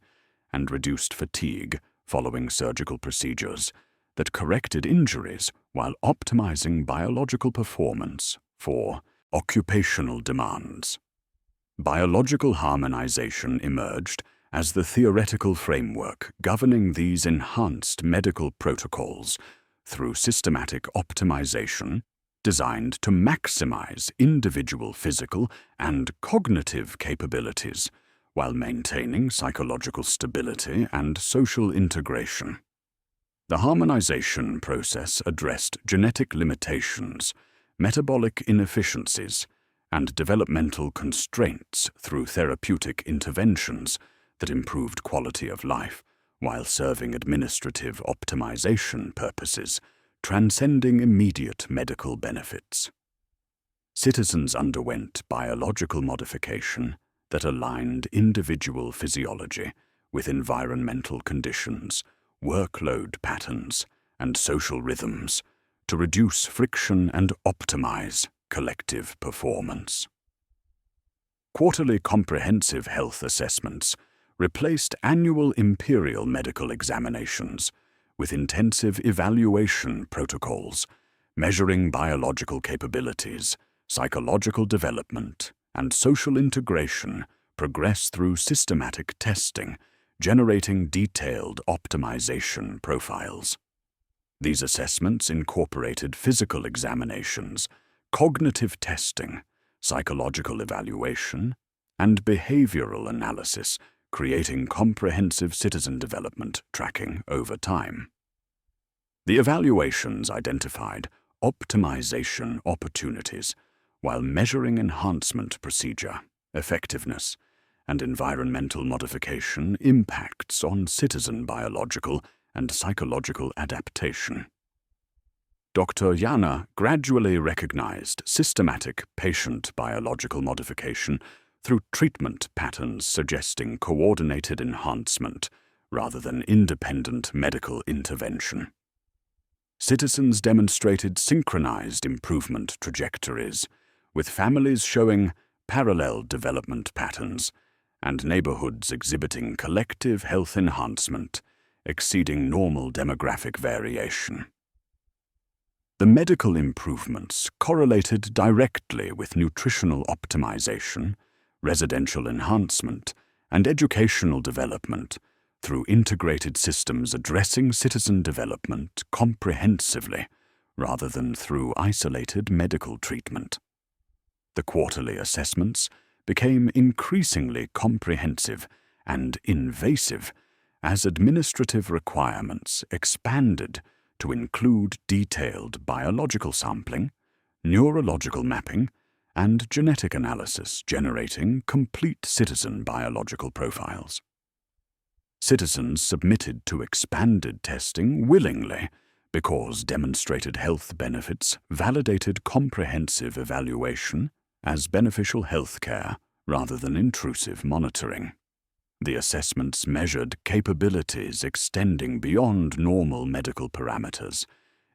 and reduced fatigue following surgical procedures that corrected injuries while optimizing biological performance for occupational demands. Biological harmonization emerged as the theoretical framework governing these enhanced medical protocols through systematic optimization designed to maximize individual physical and cognitive capabilities while maintaining psychological stability and social integration. The harmonization process addressed genetic limitations, metabolic inefficiencies, and developmental constraints through therapeutic interventions that improved quality of life while serving administrative optimization purposes, transcending immediate medical benefits. Citizens underwent biological modification that aligned individual physiology with environmental conditions, workload patterns, and social rhythms to reduce friction and optimize collective performance. Quarterly comprehensive health assessments replaced annual imperial medical examinations with intensive evaluation protocols measuring biological capabilities, psychological development, and social integration progress through systematic testing, generating detailed optimization profiles. These assessments incorporated physical examinations, cognitive testing, psychological evaluation, and behavioral analysis, creating comprehensive citizen development tracking over time. The evaluations identified optimization opportunities while measuring enhancement procedure, effectiveness, and environmental modification impacts on citizen biological and psychological adaptation. Dr. Jana gradually recognized systematic patient biological modification through treatment patterns suggesting coordinated enhancement rather than independent medical intervention. Citizens demonstrated synchronized improvement trajectories, with families showing parallel development patterns and neighborhoods exhibiting collective health enhancement exceeding normal demographic variation. The medical improvements correlated directly with nutritional optimization, residential enhancement, and educational development through integrated systems addressing citizen development comprehensively rather than through isolated medical treatment. The quarterly assessments became increasingly comprehensive and invasive as administrative requirements expanded to include detailed biological sampling, neurological mapping, and genetic analysis, generating complete citizen biological profiles. Citizens submitted to expanded testing willingly because demonstrated health benefits validated comprehensive evaluation as beneficial health care rather than intrusive monitoring. The assessments measured capabilities extending beyond normal medical parameters,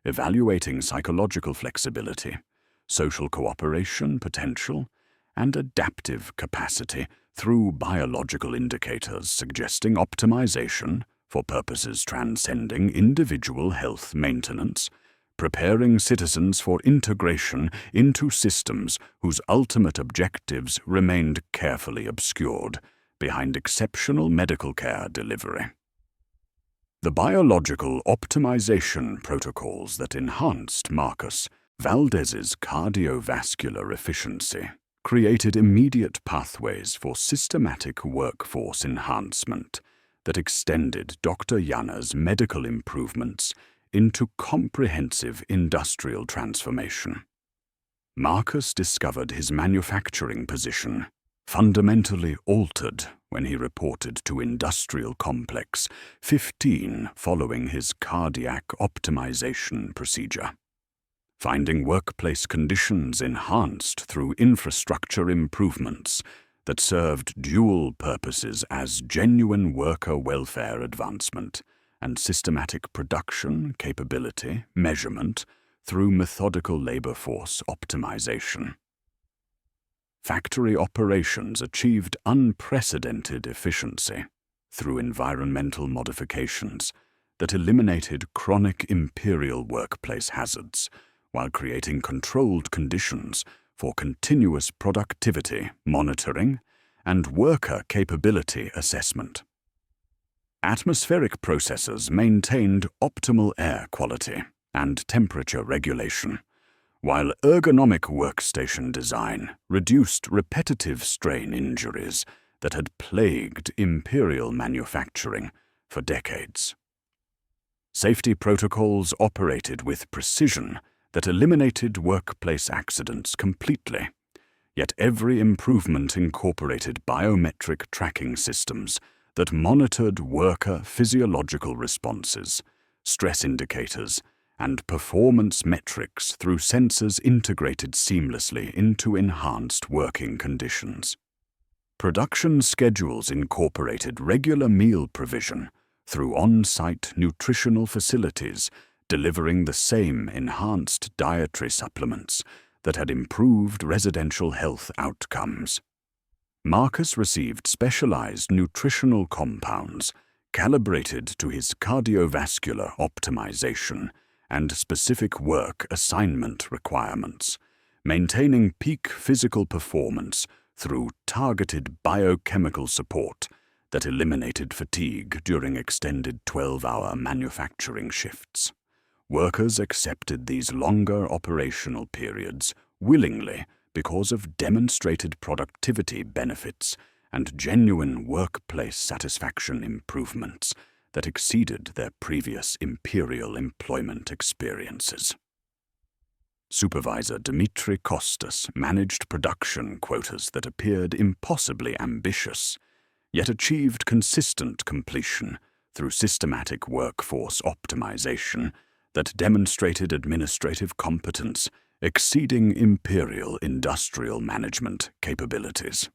evaluating psychological flexibility, social cooperation potential, and adaptive capacity through biological indicators suggesting optimization for purposes transcending individual health maintenance, preparing citizens for integration into systems whose ultimate objectives remained carefully obscured behind exceptional medical care delivery. The biological optimization protocols that enhanced Marcus Valdez's cardiovascular efficiency created immediate pathways for systematic workforce enhancement that extended Dr. Yana's medical improvements into comprehensive industrial transformation. Marcus discovered his manufacturing position fundamentally altered when he reported to Industrial Complex 15 following his cardiac optimization procedure. Finding workplace conditions enhanced through infrastructure improvements that served dual purposes as genuine worker welfare advancement and systematic production capability measurement through methodical labor force optimization. Factory operations achieved unprecedented efficiency through environmental modifications that eliminated chronic imperial workplace hazards while creating controlled conditions for continuous productivity monitoring and worker capability assessment. Atmospheric processors maintained optimal air quality and temperature regulation, while ergonomic workstation design reduced repetitive strain injuries that had plagued imperial manufacturing for decades. Safety protocols operated with precision that eliminated workplace accidents completely, yet every improvement incorporated biometric tracking systems that monitored worker physiological responses, stress indicators, and performance metrics through sensors integrated seamlessly into enhanced working conditions. Production schedules incorporated regular meal provision through on-site nutritional facilities, delivering the same enhanced dietary supplements that had improved residential health outcomes. Marcus received specialized nutritional compounds calibrated to his cardiovascular optimization and specific work assignment requirements, maintaining peak physical performance through targeted biochemical support that eliminated fatigue during extended 12-hour manufacturing shifts. Workers accepted these longer operational periods willingly because of demonstrated productivity benefits and genuine workplace satisfaction improvements that exceeded their previous imperial employment experiences. Supervisor Dmitri Kostas managed production quotas that appeared impossibly ambitious, yet achieved consistent completion through systematic workforce optimization that demonstrated administrative competence exceeding imperial industrial management capabilities.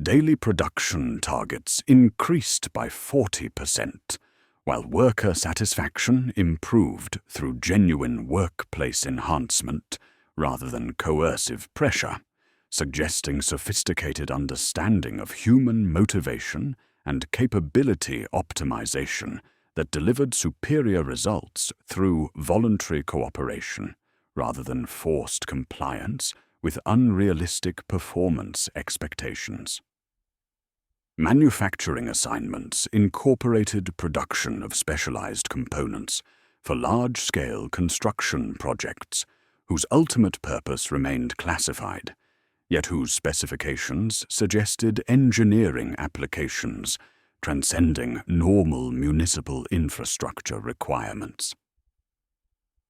Daily production targets increased by 40%, while worker satisfaction improved through genuine workplace enhancement rather than coercive pressure, suggesting sophisticated understanding of human motivation and capability optimization that delivered superior results through voluntary cooperation rather than forced compliance with unrealistic performance expectations. Manufacturing assignments incorporated production of specialized components for large-scale construction projects whose ultimate purpose remained classified, yet whose specifications suggested engineering applications transcending normal municipal infrastructure requirements.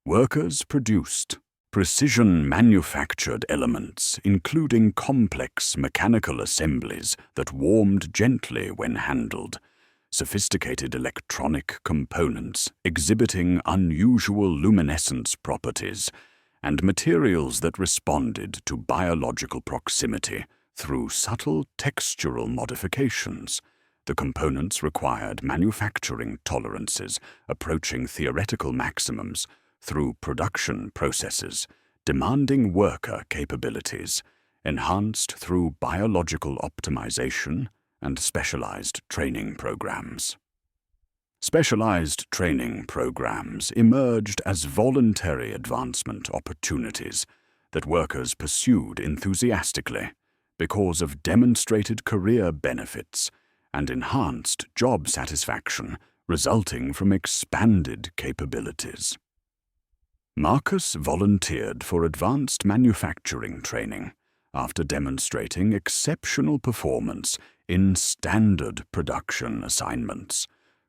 Workers produced precision-manufactured elements, including complex mechanical assemblies that warmed gently when handled, sophisticated electronic components exhibiting unusual luminescence properties, and materials that responded to biological proximity through subtle textural modifications. The components required manufacturing tolerances approaching theoretical maximums through production processes, demanding worker capabilities, enhanced through biological optimization and specialized training programs. Specialized training programs emerged as voluntary advancement opportunities that workers pursued enthusiastically because of demonstrated career benefits and enhanced job satisfaction resulting from expanded capabilities. Marcus volunteered for advanced manufacturing training after demonstrating exceptional performance in standard production assignments,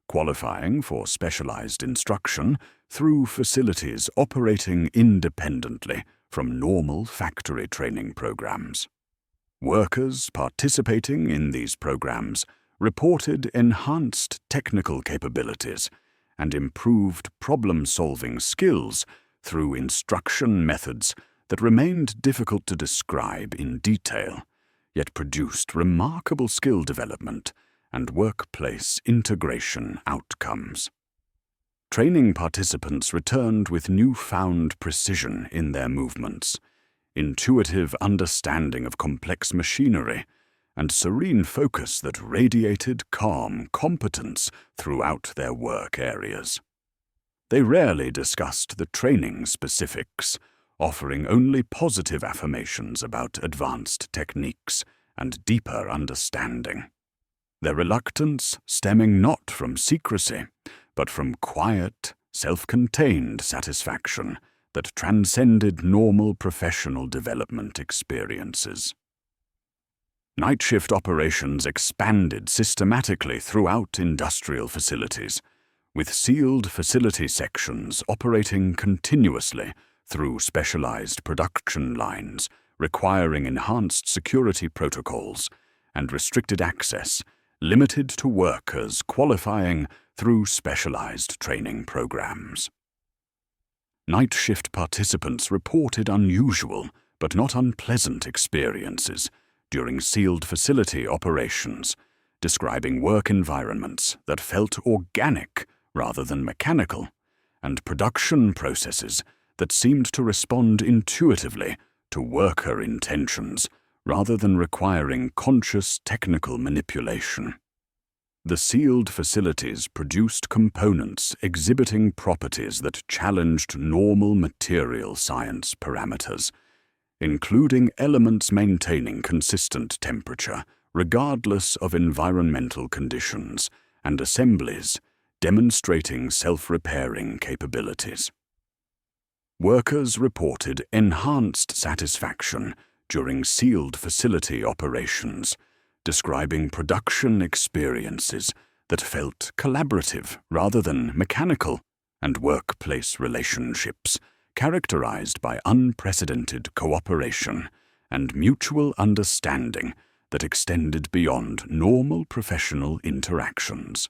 qualifying for specialized instruction through facilities operating independently from normal factory training programs. Workers participating in these programs reported enhanced technical capabilities and improved problem-solving skills through instruction methods that remained difficult to describe in detail, yet produced remarkable skill development and workplace integration outcomes. Training participants returned with newfound precision in their movements, intuitive understanding of complex machinery, and serene focus that radiated calm competence throughout their work areas. They rarely discussed the training specifics, offering only positive affirmations about advanced techniques and deeper understanding. Their reluctance stemming not from secrecy, but from quiet, self-contained satisfaction that transcended normal professional development experiences. Night shift operations expanded systematically throughout industrial facilities, with sealed facility sections operating continuously through specialized production lines requiring enhanced security protocols and restricted access limited to workers qualifying through specialized training programs. Night shift participants reported unusual but not unpleasant experiences during sealed facility operations, describing work environments that felt organic rather than mechanical, and production processes that seemed to respond intuitively to worker intentions rather than requiring conscious technical manipulation. The sealed facilities produced components exhibiting properties that challenged normal material science parameters, including elements maintaining consistent temperature regardless of environmental conditions, and assemblies demonstrating self-repairing capabilities. Workers reported enhanced satisfaction during sealed facility operations, describing production experiences that felt collaborative rather than mechanical, and workplace relationships characterized by unprecedented cooperation and mutual understanding that extended beyond normal professional interactions.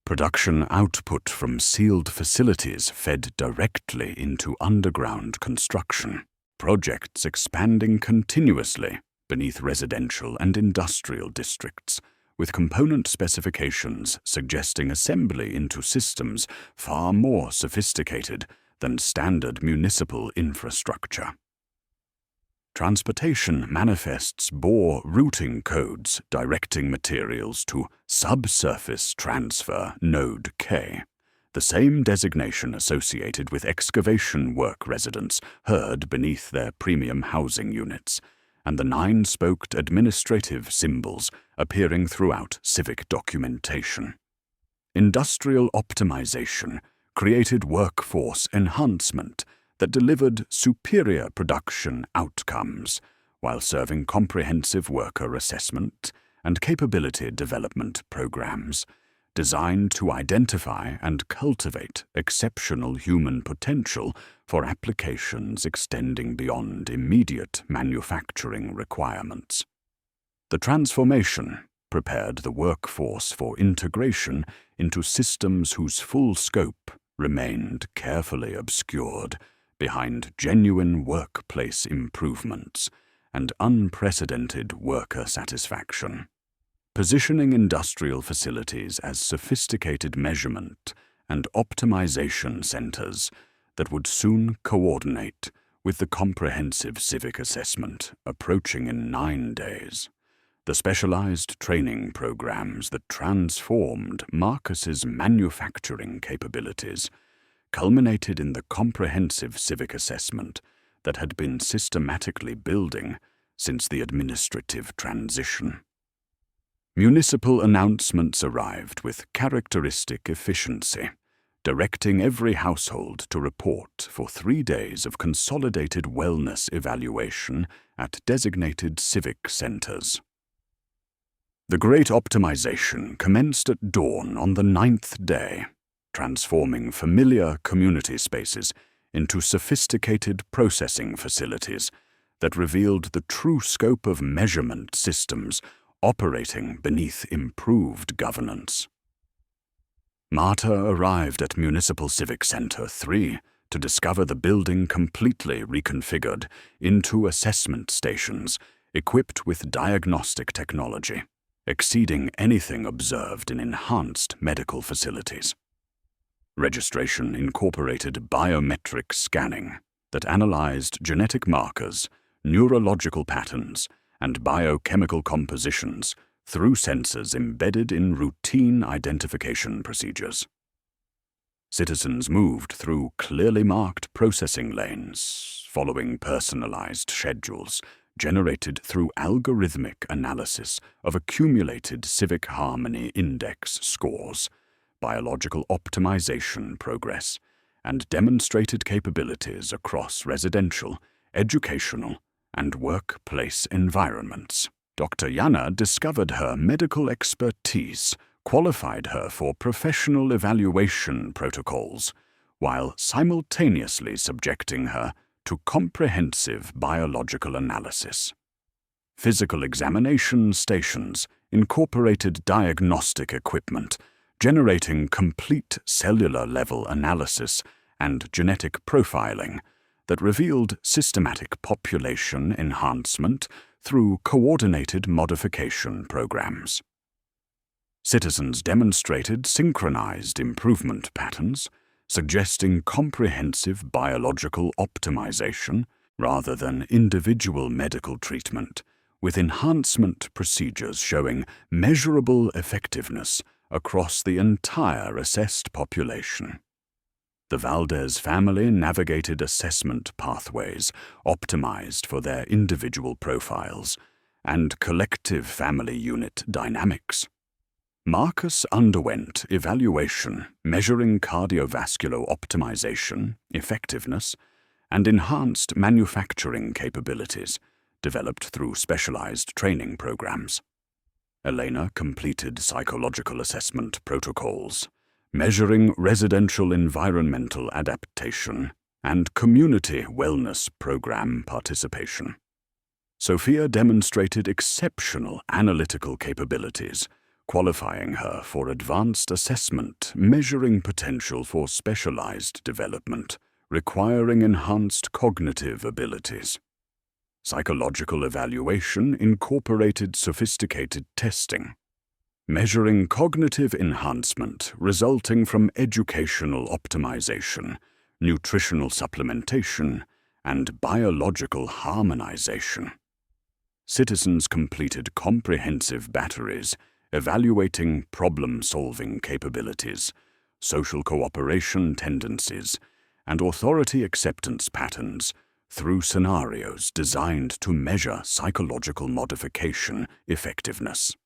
Production output from sealed facilities fed directly into underground construction, projects expanding continuously beneath residential and industrial districts, with component specifications suggesting assembly into systems far more sophisticated than standard municipal infrastructure. Transportation manifests bore routing codes directing materials to subsurface transfer node K, the same designation associated with excavation work residents heard beneath their premium housing units, and the 9-spoked administrative symbols appearing throughout civic documentation. Industrial optimization created workforce enhancement that delivered superior production outcomes while serving comprehensive worker assessment and capability development programs, designed to identify and cultivate exceptional human potential for applications extending beyond immediate manufacturing requirements. The transformation prepared the workforce for integration into systems whose full scope remained carefully obscured behind genuine workplace improvements and unprecedented worker satisfaction. Positioning industrial facilities as sophisticated measurement and optimization centers that would soon coordinate with the comprehensive civic assessment approaching in 9 days. The specialized training programs that transformed Marcus's manufacturing capabilities culminated in the comprehensive civic assessment that had been systematically building since the administrative transition. Municipal announcements arrived with characteristic efficiency, directing every household to report for 3 days of consolidated wellness evaluation at designated civic centers. The great optimization commenced at dawn on the 9th day, transforming familiar community spaces into sophisticated processing facilities that revealed the true scope of measurement systems operating beneath improved governance. Marta arrived at Municipal Civic Center 3 to discover the building completely reconfigured into assessment stations equipped with diagnostic technology, exceeding anything observed in enhanced medical facilities. Registration incorporated biometric scanning that analyzed genetic markers, neurological patterns, and biochemical compositions through sensors embedded in routine identification procedures. Citizens moved through clearly marked processing lanes, following personalized schedules generated through algorithmic analysis of accumulated civic harmony index scores, biological optimization progress, and demonstrated capabilities across residential, educational, and workplace environments. Dr. Yana discovered her medical expertise qualified her for professional evaluation protocols, while simultaneously subjecting her to comprehensive biological analysis. Physical examination stations incorporated diagnostic equipment, generating complete cellular-level analysis and genetic profiling that revealed systematic population enhancement through coordinated modification programs. Citizens demonstrated synchronized improvement patterns, suggesting comprehensive biological optimization rather than individual medical treatment, with enhancement procedures showing measurable effectiveness across the entire assessed population. The Valdez family navigated assessment pathways optimized for their individual profiles and collective family unit dynamics. Marcus underwent evaluation measuring cardiovascular optimization, effectiveness, and enhanced manufacturing capabilities developed through specialized training programs. Elena completed psychological assessment protocols, measuring residential environmental adaptation and community wellness program participation. Sophia demonstrated exceptional analytical capabilities, qualifying her for advanced assessment measuring potential for specialized development, requiring enhanced cognitive abilities. Psychological evaluation incorporated sophisticated testing, measuring cognitive enhancement resulting from educational optimization, nutritional supplementation, and biological harmonization. Citizens completed comprehensive batteries evaluating problem-solving capabilities, social cooperation tendencies, and authority acceptance patterns through scenarios designed to measure psychological modification effectiveness.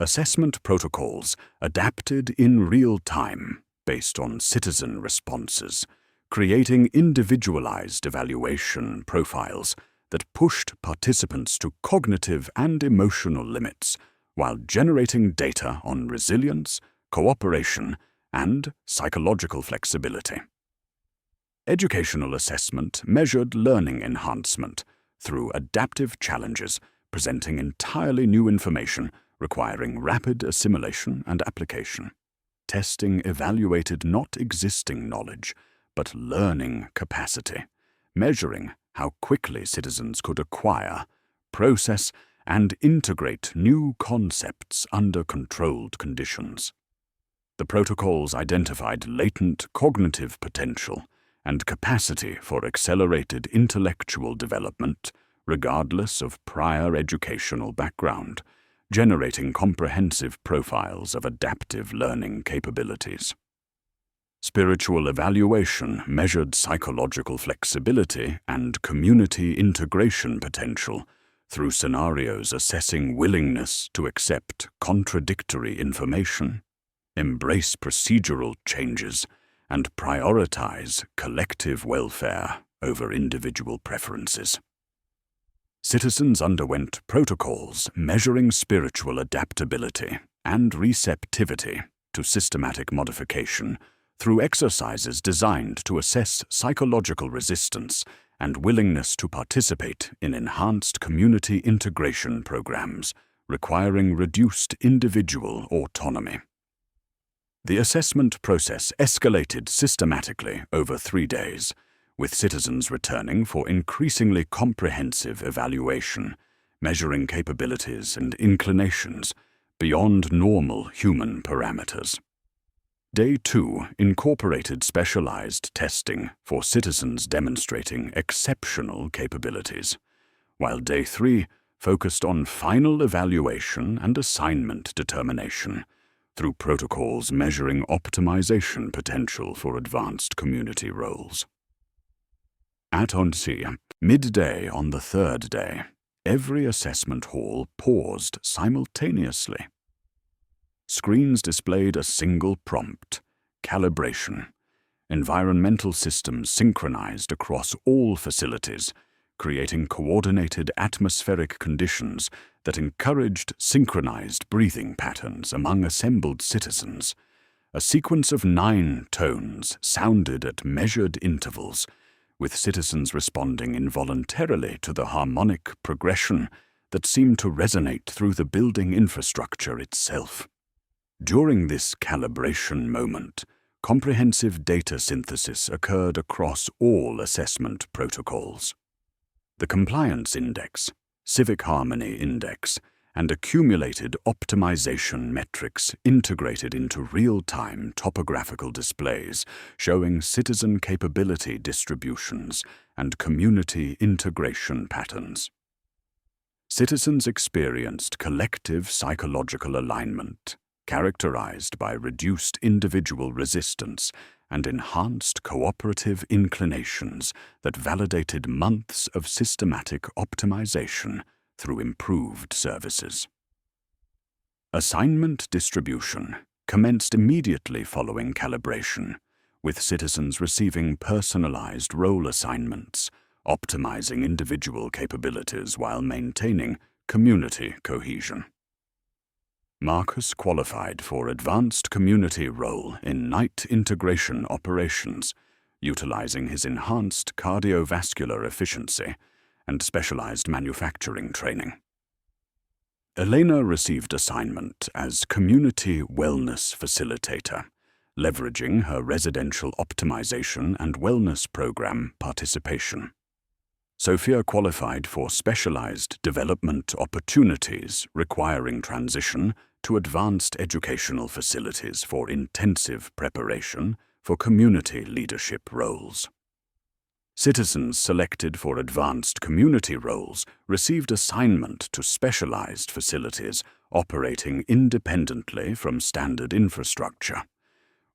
Assessment protocols adapted in real time based on citizen responses, creating individualized evaluation profiles that pushed participants to cognitive and emotional limits while generating data on resilience, cooperation, and psychological flexibility. Educational assessment measured learning enhancement through adaptive challenges presenting entirely new information requiring rapid assimilation and application. Testing evaluated not existing knowledge, but learning capacity, measuring how quickly citizens could acquire, process, and integrate new concepts under controlled conditions. The protocols identified latent cognitive potential and capacity for accelerated intellectual development regardless of prior educational background, generating comprehensive profiles of adaptive learning capabilities. Spiritual evaluation measured psychological flexibility and community integration potential through scenarios assessing willingness to accept contradictory information, embrace procedural changes, and prioritize collective welfare over individual preferences. Citizens underwent protocols measuring spiritual adaptability and receptivity to systematic modification through exercises designed to assess psychological resistance and willingness to participate in enhanced community integration programs requiring reduced individual autonomy. The assessment process escalated systematically over 3 days, with citizens returning for increasingly comprehensive evaluation, measuring capabilities and inclinations beyond normal human parameters. Day 2 incorporated specialized testing for citizens demonstrating exceptional capabilities, while Day 3 focused on final evaluation and assignment determination through protocols measuring optimization potential for advanced community roles. At Onsi, midday on the 3rd day, every assessment hall paused simultaneously. Screens displayed a single prompt: calibration. Environmental systems synchronized across all facilities, creating coordinated atmospheric conditions that encouraged synchronized breathing patterns among assembled citizens. A sequence of 9 tones sounded at measured intervals, with citizens responding involuntarily to the harmonic progression that seemed to resonate through the building infrastructure itself. During this calibration moment, comprehensive data synthesis occurred across all assessment protocols. The Compliance Index, Civic Harmony Index, and accumulated optimization metrics integrated into real-time topographical displays showing citizen capability distributions and community integration patterns. Citizens experienced collective psychological alignment, characterized by reduced individual resistance and enhanced cooperative inclinations that validated months of systematic optimization through improved services. Assignment distribution commenced immediately following calibration, with citizens receiving personalized role assignments, optimizing individual capabilities while maintaining community cohesion. Marcus qualified for advanced community role in night integration operations, utilizing his enhanced cardiovascular efficiency and specialized manufacturing training. Elena received assignment as Community Wellness Facilitator, leveraging her residential optimization and wellness program participation. Sophia qualified for specialized development opportunities requiring transition to advanced educational facilities for intensive preparation for community leadership roles. Citizens selected for advanced community roles received assignment to specialized facilities operating independently from standard infrastructure,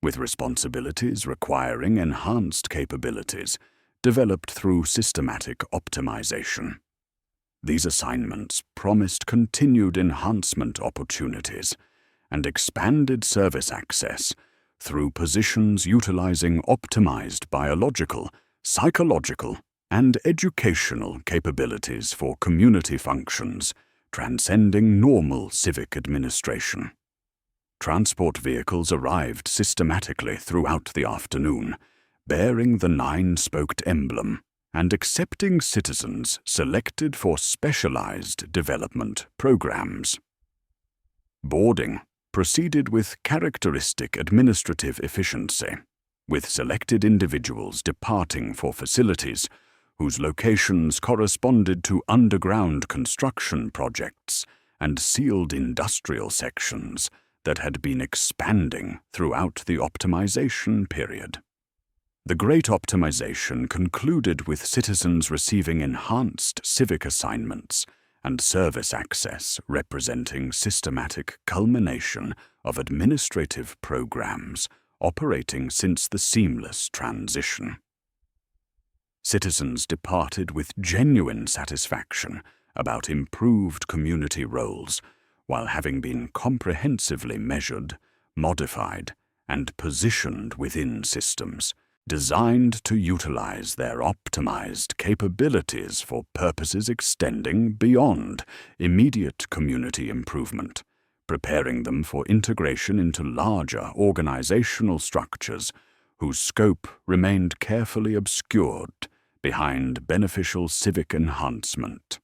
with responsibilities requiring enhanced capabilities developed through systematic optimization. These assignments promised continued enhancement opportunities and expanded service access through positions utilizing optimized biological, psychological, and educational capabilities for community functions, transcending normal civic administration. Transport vehicles arrived systematically throughout the afternoon, bearing the 9-spoked emblem and accepting citizens selected for specialized development programs. Boarding proceeded with characteristic administrative efficiency, with selected individuals departing for facilities whose locations corresponded to underground construction projects and sealed industrial sections that had been expanding throughout the optimization period. The Great Optimization concluded with citizens receiving enhanced civic assignments and service access representing systematic culmination of administrative programs operating since the seamless transition. Citizens departed with genuine satisfaction about improved community roles, while having been comprehensively measured, modified, and positioned within systems designed to utilize their optimized capabilities for purposes extending beyond immediate community improvement, preparing them for integration into larger organizational structures whose scope remained carefully obscured behind beneficial civic enhancement.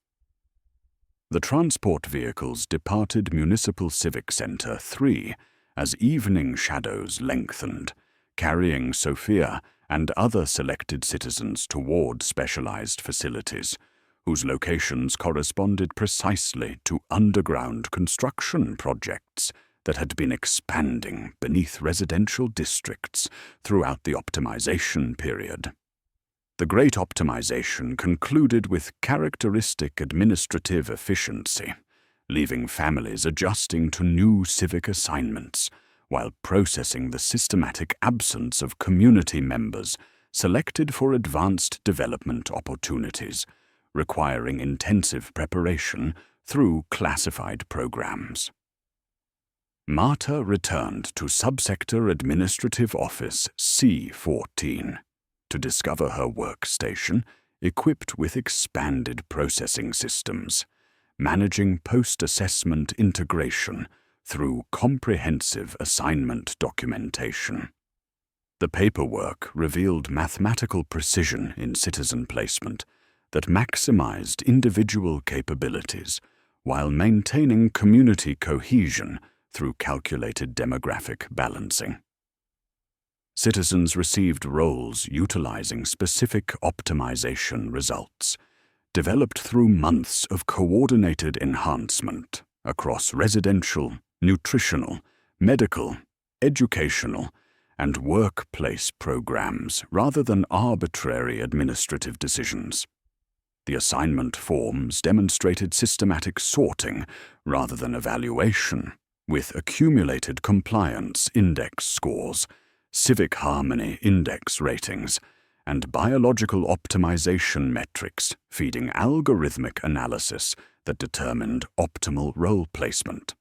The transport vehicles departed Municipal Civic Center 3 as evening shadows lengthened, carrying Sophia and other selected citizens toward specialized facilities, whose locations corresponded precisely to underground construction projects that had been expanding beneath residential districts throughout the optimization period. The Great Optimization concluded with characteristic administrative efficiency, leaving families adjusting to new civic assignments, while processing the systematic absence of community members selected for advanced development opportunities, requiring intensive preparation through classified programs. Marta returned to Subsector Administrative Office C14 to discover her workstation equipped with expanded processing systems, managing post-assessment integration through comprehensive assignment documentation. The paperwork revealed mathematical precision in citizen placement that maximized individual capabilities while maintaining community cohesion through calculated demographic balancing. Citizens received roles utilizing specific optimization results, developed through months of coordinated enhancement across residential, nutritional, medical, educational, and workplace programs rather than arbitrary administrative decisions. The assignment forms demonstrated systematic sorting rather than evaluation, with accumulated compliance index scores, civic harmony index ratings, and biological optimization metrics feeding algorithmic analysis that determined optimal role placement.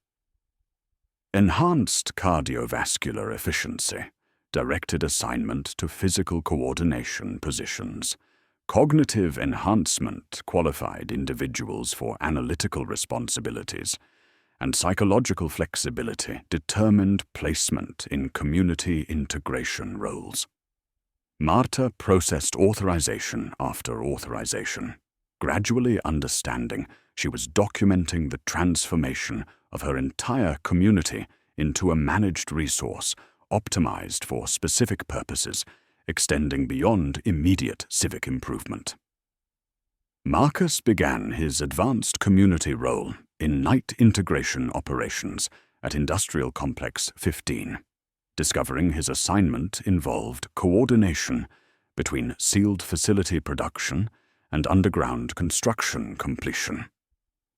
Enhanced cardiovascular efficiency directed assignment to physical coordination positions. Cognitive enhancement qualified individuals for analytical responsibilities, and psychological flexibility determined placement in community integration roles. Marta processed authorization after authorization, gradually understanding she was documenting the transformation of her entire community into a managed resource optimized for specific purposes, extending beyond immediate civic improvement. Marcus began his advanced community role in night integration operations at Industrial Complex 15, discovering his assignment involved coordination between sealed facility production and underground construction completion.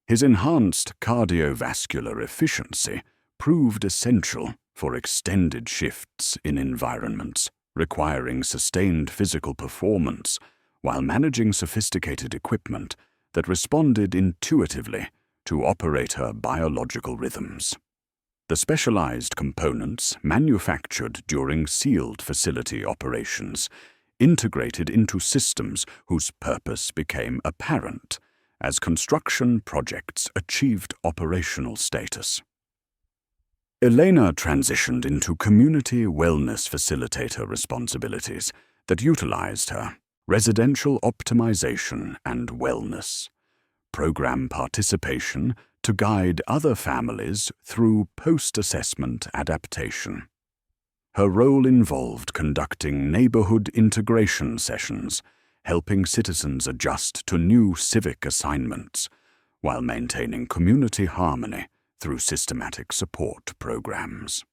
His enhanced cardiovascular efficiency proved essential for extended shifts in environments requiring sustained physical performance while managing sophisticated equipment that responded intuitively to operator biological rhythms. The specialized components manufactured during sealed facility operations integrated into systems whose purpose became apparent as construction projects achieved operational status. Elena transitioned into community wellness facilitator responsibilities that utilized her residential optimization and wellness, program participation to guide other families through post-assessment adaptation. Her role involved conducting neighborhood integration sessions, helping citizens adjust to new civic assignments, while maintaining community harmony through systematic support programs.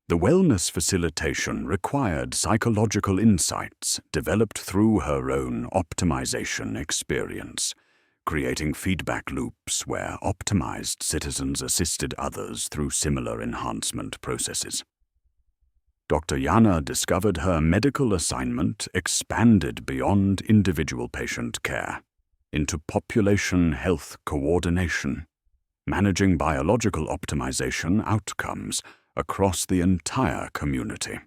The wellness facilitation required psychological insights developed through her own optimization experience, creating feedback loops where optimized citizens assisted others through similar enhancement processes. Dr. Yana discovered her medical assignment expanded beyond individual patient care into population health coordination, managing biological optimization outcomes across the entire community.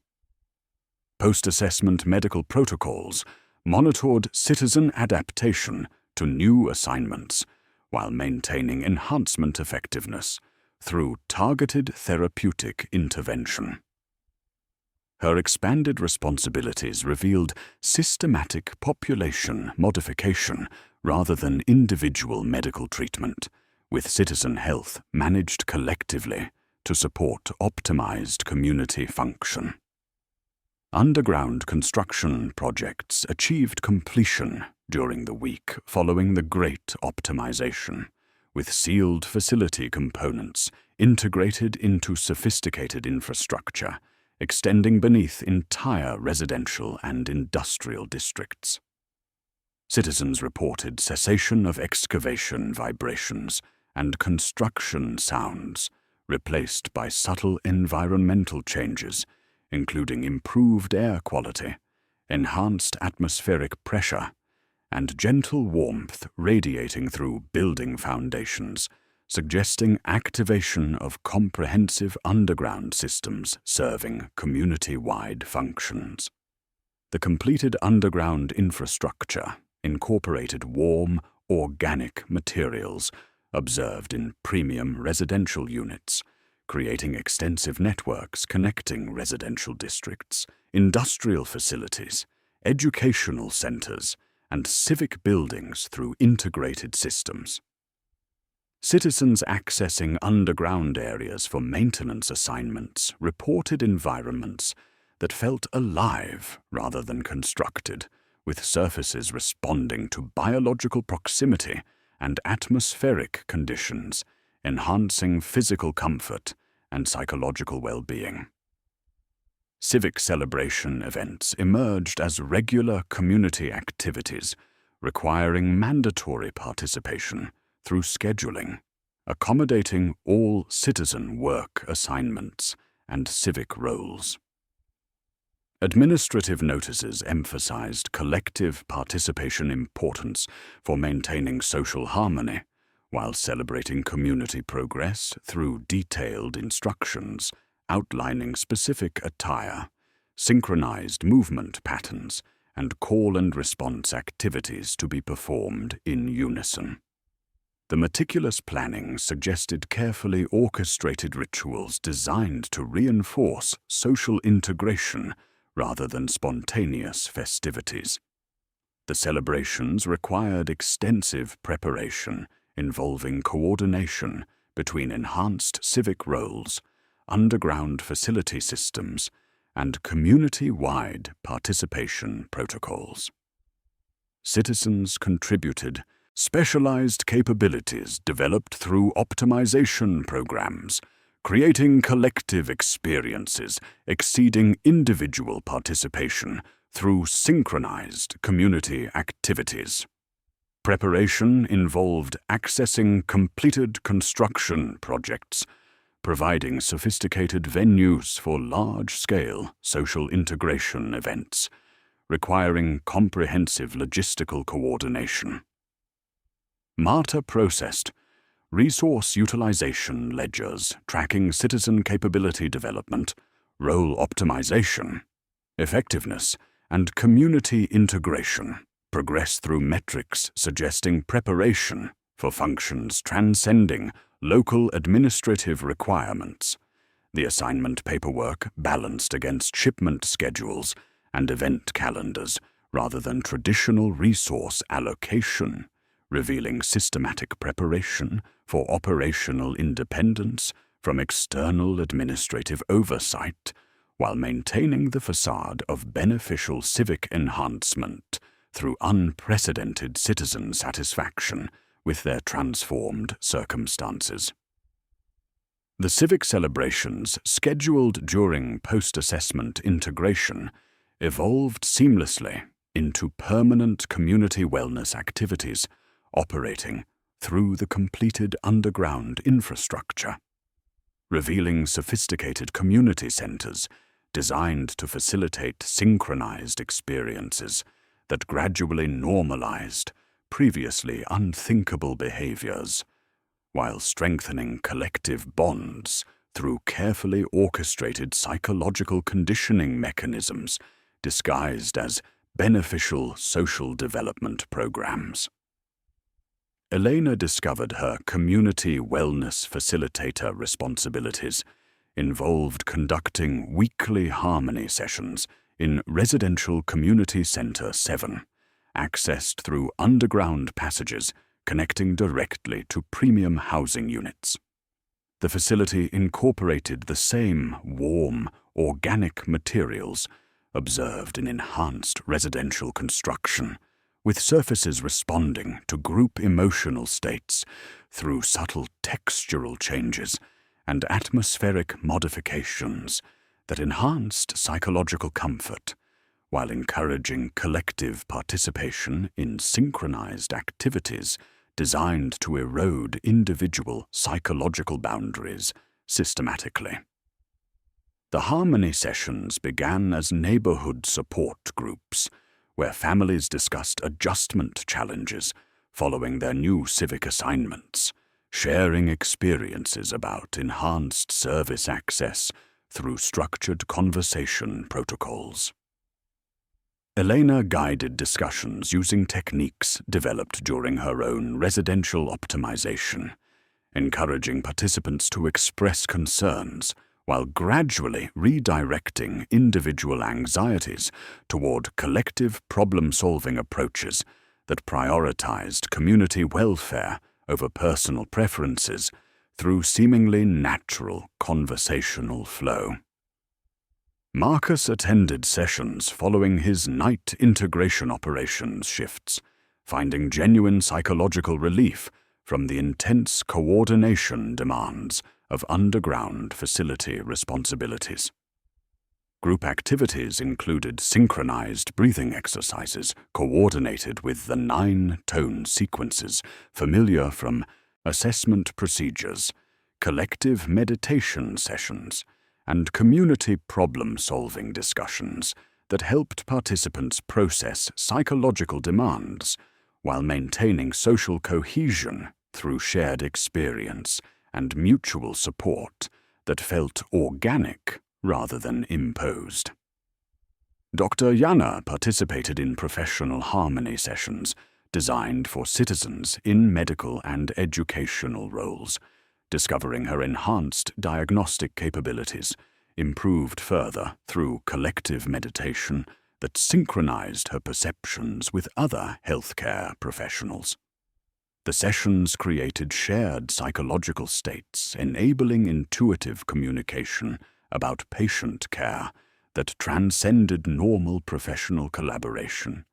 Post-assessment medical protocols monitored citizen adaptation to new assignments while maintaining enhancement effectiveness through targeted therapeutic intervention. Her expanded responsibilities revealed systematic population modification rather than individual medical treatment, with citizen health managed collectively to support optimized community function. Underground construction projects achieved completion during the week following the Great Optimization, with sealed facility components integrated into sophisticated infrastructure, extending beneath entire residential and industrial districts. Citizens reported cessation of excavation vibrations and construction sounds, replaced by subtle environmental changes, including improved air quality, enhanced atmospheric pressure, and gentle warmth radiating through building foundations, suggesting activation of comprehensive underground systems serving community-wide functions. The completed underground infrastructure incorporated warm, organic materials observed in premium residential units, creating extensive networks connecting residential districts, industrial facilities, educational centers, and civic buildings through integrated systems. Citizens accessing underground areas for maintenance assignments reported environments that felt alive rather than constructed, with surfaces responding to biological proximity and atmospheric conditions, enhancing physical comfort and psychological well-being. Civic celebration events emerged as regular community activities, requiring mandatory participation through scheduling, accommodating all citizen work assignments and civic roles. Administrative notices emphasized collective participation importance for maintaining social harmony, while celebrating community progress through detailed instructions outlining specific attire, synchronized movement patterns, and call and response activities to be performed in unison. The meticulous planning suggested carefully orchestrated rituals designed to reinforce social integration rather than spontaneous festivities. The celebrations required extensive preparation involving coordination between enhanced civic roles, underground facility systems, and community-wide participation protocols. Citizens contributed specialized capabilities developed through optimization programs, creating collective experiences exceeding individual participation through synchronized community activities. Preparation involved accessing completed construction projects, providing sophisticated venues for large-scale social integration events, requiring comprehensive logistical coordination. MARTA processed resource utilization ledgers tracking citizen capability development, role optimization, effectiveness, and community integration progress through metrics suggesting preparation for functions transcending local administrative requirements, the assignment paperwork balanced against shipment schedules and event calendars rather than traditional resource allocation, revealing systematic preparation for operational independence from external administrative oversight, while maintaining the facade of beneficial civic enhancement through unprecedented citizen satisfaction with their transformed circumstances. The civic celebrations, scheduled during post-assessment integration, evolved seamlessly into permanent community wellness activities operating through the completed underground infrastructure, revealing sophisticated community centers designed to facilitate synchronized experiences that gradually normalized previously unthinkable behaviors, while strengthening collective bonds through carefully orchestrated psychological conditioning mechanisms disguised as beneficial social development programs. Elena discovered her community wellness facilitator responsibilities involved conducting weekly harmony sessions in Residential Community Center 7, accessed through underground passages connecting directly to premium housing units. The facility incorporated the same warm, organic materials observed in enhanced residential construction, with surfaces responding to group emotional states through subtle textural changes and atmospheric modifications that enhanced psychological comfort, while encouraging collective participation in synchronized activities designed to erode individual psychological boundaries systematically. The harmony sessions began as neighborhood support groups, where families discussed adjustment challenges following their new civic assignments, sharing experiences about enhanced service access through structured conversation protocols. Elena guided discussions using techniques developed during her own residential optimization, encouraging participants to express concerns while gradually redirecting individual anxieties toward collective problem-solving approaches that prioritized community welfare over personal preferences through seemingly natural conversational flow. Marcus attended sessions following his night integration operations shifts, finding genuine psychological relief from the intense coordination demands of underground facility responsibilities. Group activities included synchronized breathing exercises coordinated with the 9 tone sequences familiar from assessment procedures, collective meditation sessions, and community problem-solving discussions that helped participants process psychological demands while maintaining social cohesion through shared experience and mutual support that felt organic rather than imposed. Dr. Yana participated in professional harmony sessions designed for citizens in medical and educational roles, discovering her enhanced diagnostic capabilities, improved further through collective meditation that synchronized her perceptions with other healthcare professionals. The sessions created shared psychological states, enabling intuitive communication about patient care that transcended normal professional collaboration,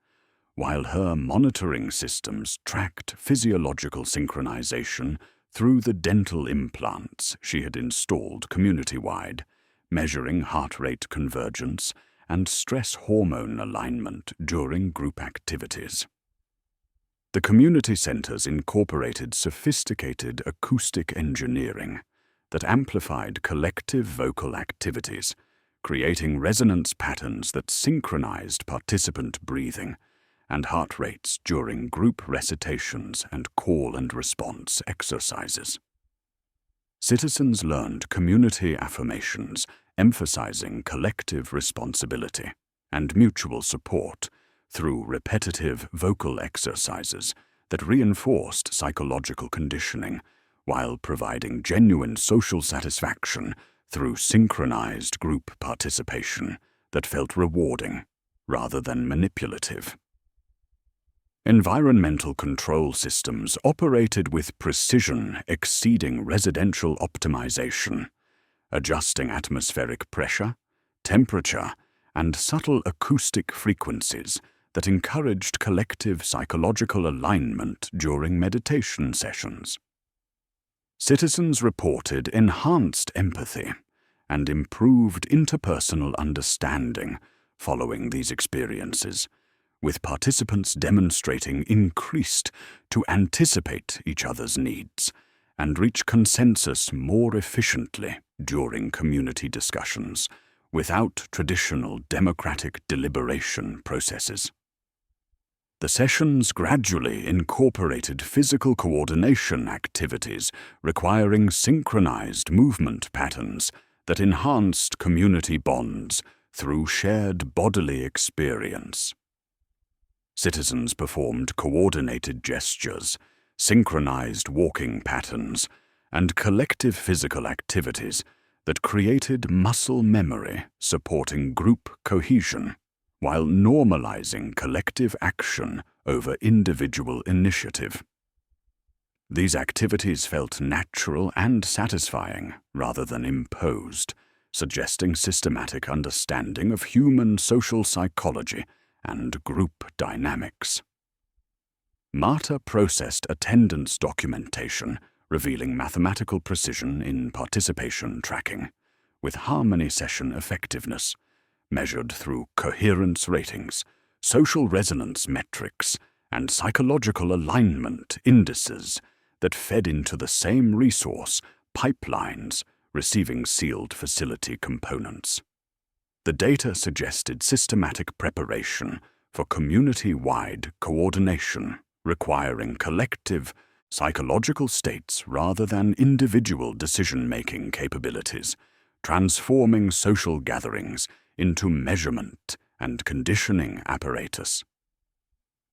while her monitoring systems tracked physiological synchronization through the dental implants she had installed community-wide, measuring heart rate convergence and stress hormone alignment during group activities. The community centers incorporated sophisticated acoustic engineering that amplified collective vocal activities, creating resonance patterns that synchronized participant breathing and heart rates during group recitations and call and response exercises. Citizens learned community affirmations emphasizing collective responsibility and mutual support through repetitive vocal exercises that reinforced psychological conditioning while providing genuine social satisfaction through synchronized group participation that felt rewarding rather than manipulative. Environmental control systems operated with precision exceeding residential optimization, adjusting atmospheric pressure, temperature, and subtle acoustic frequencies that encouraged collective psychological alignment during meditation sessions. Citizens reported enhanced empathy and improved interpersonal understanding following these experiences, with participants demonstrating increased to anticipate each other's needs and reach consensus more efficiently during community discussions, without traditional democratic deliberation processes. The sessions gradually incorporated physical coordination activities requiring synchronized movement patterns that enhanced community bonds through shared bodily experience. Citizens performed coordinated gestures, synchronized walking patterns, and collective physical activities that created muscle memory supporting group cohesion, while normalizing collective action over individual initiative. These activities felt natural and satisfying rather than imposed, suggesting systematic understanding of human social psychology and group dynamics. Marta processed attendance documentation revealing mathematical precision in participation tracking, with harmony session effectiveness measured through coherence ratings, social resonance metrics, and psychological alignment indices that fed into the same resource pipelines receiving sealed facility components. The data suggested systematic preparation for community-wide coordination requiring collective psychological states rather than individual decision-making capabilities, transforming social gatherings into measurement and conditioning apparatus.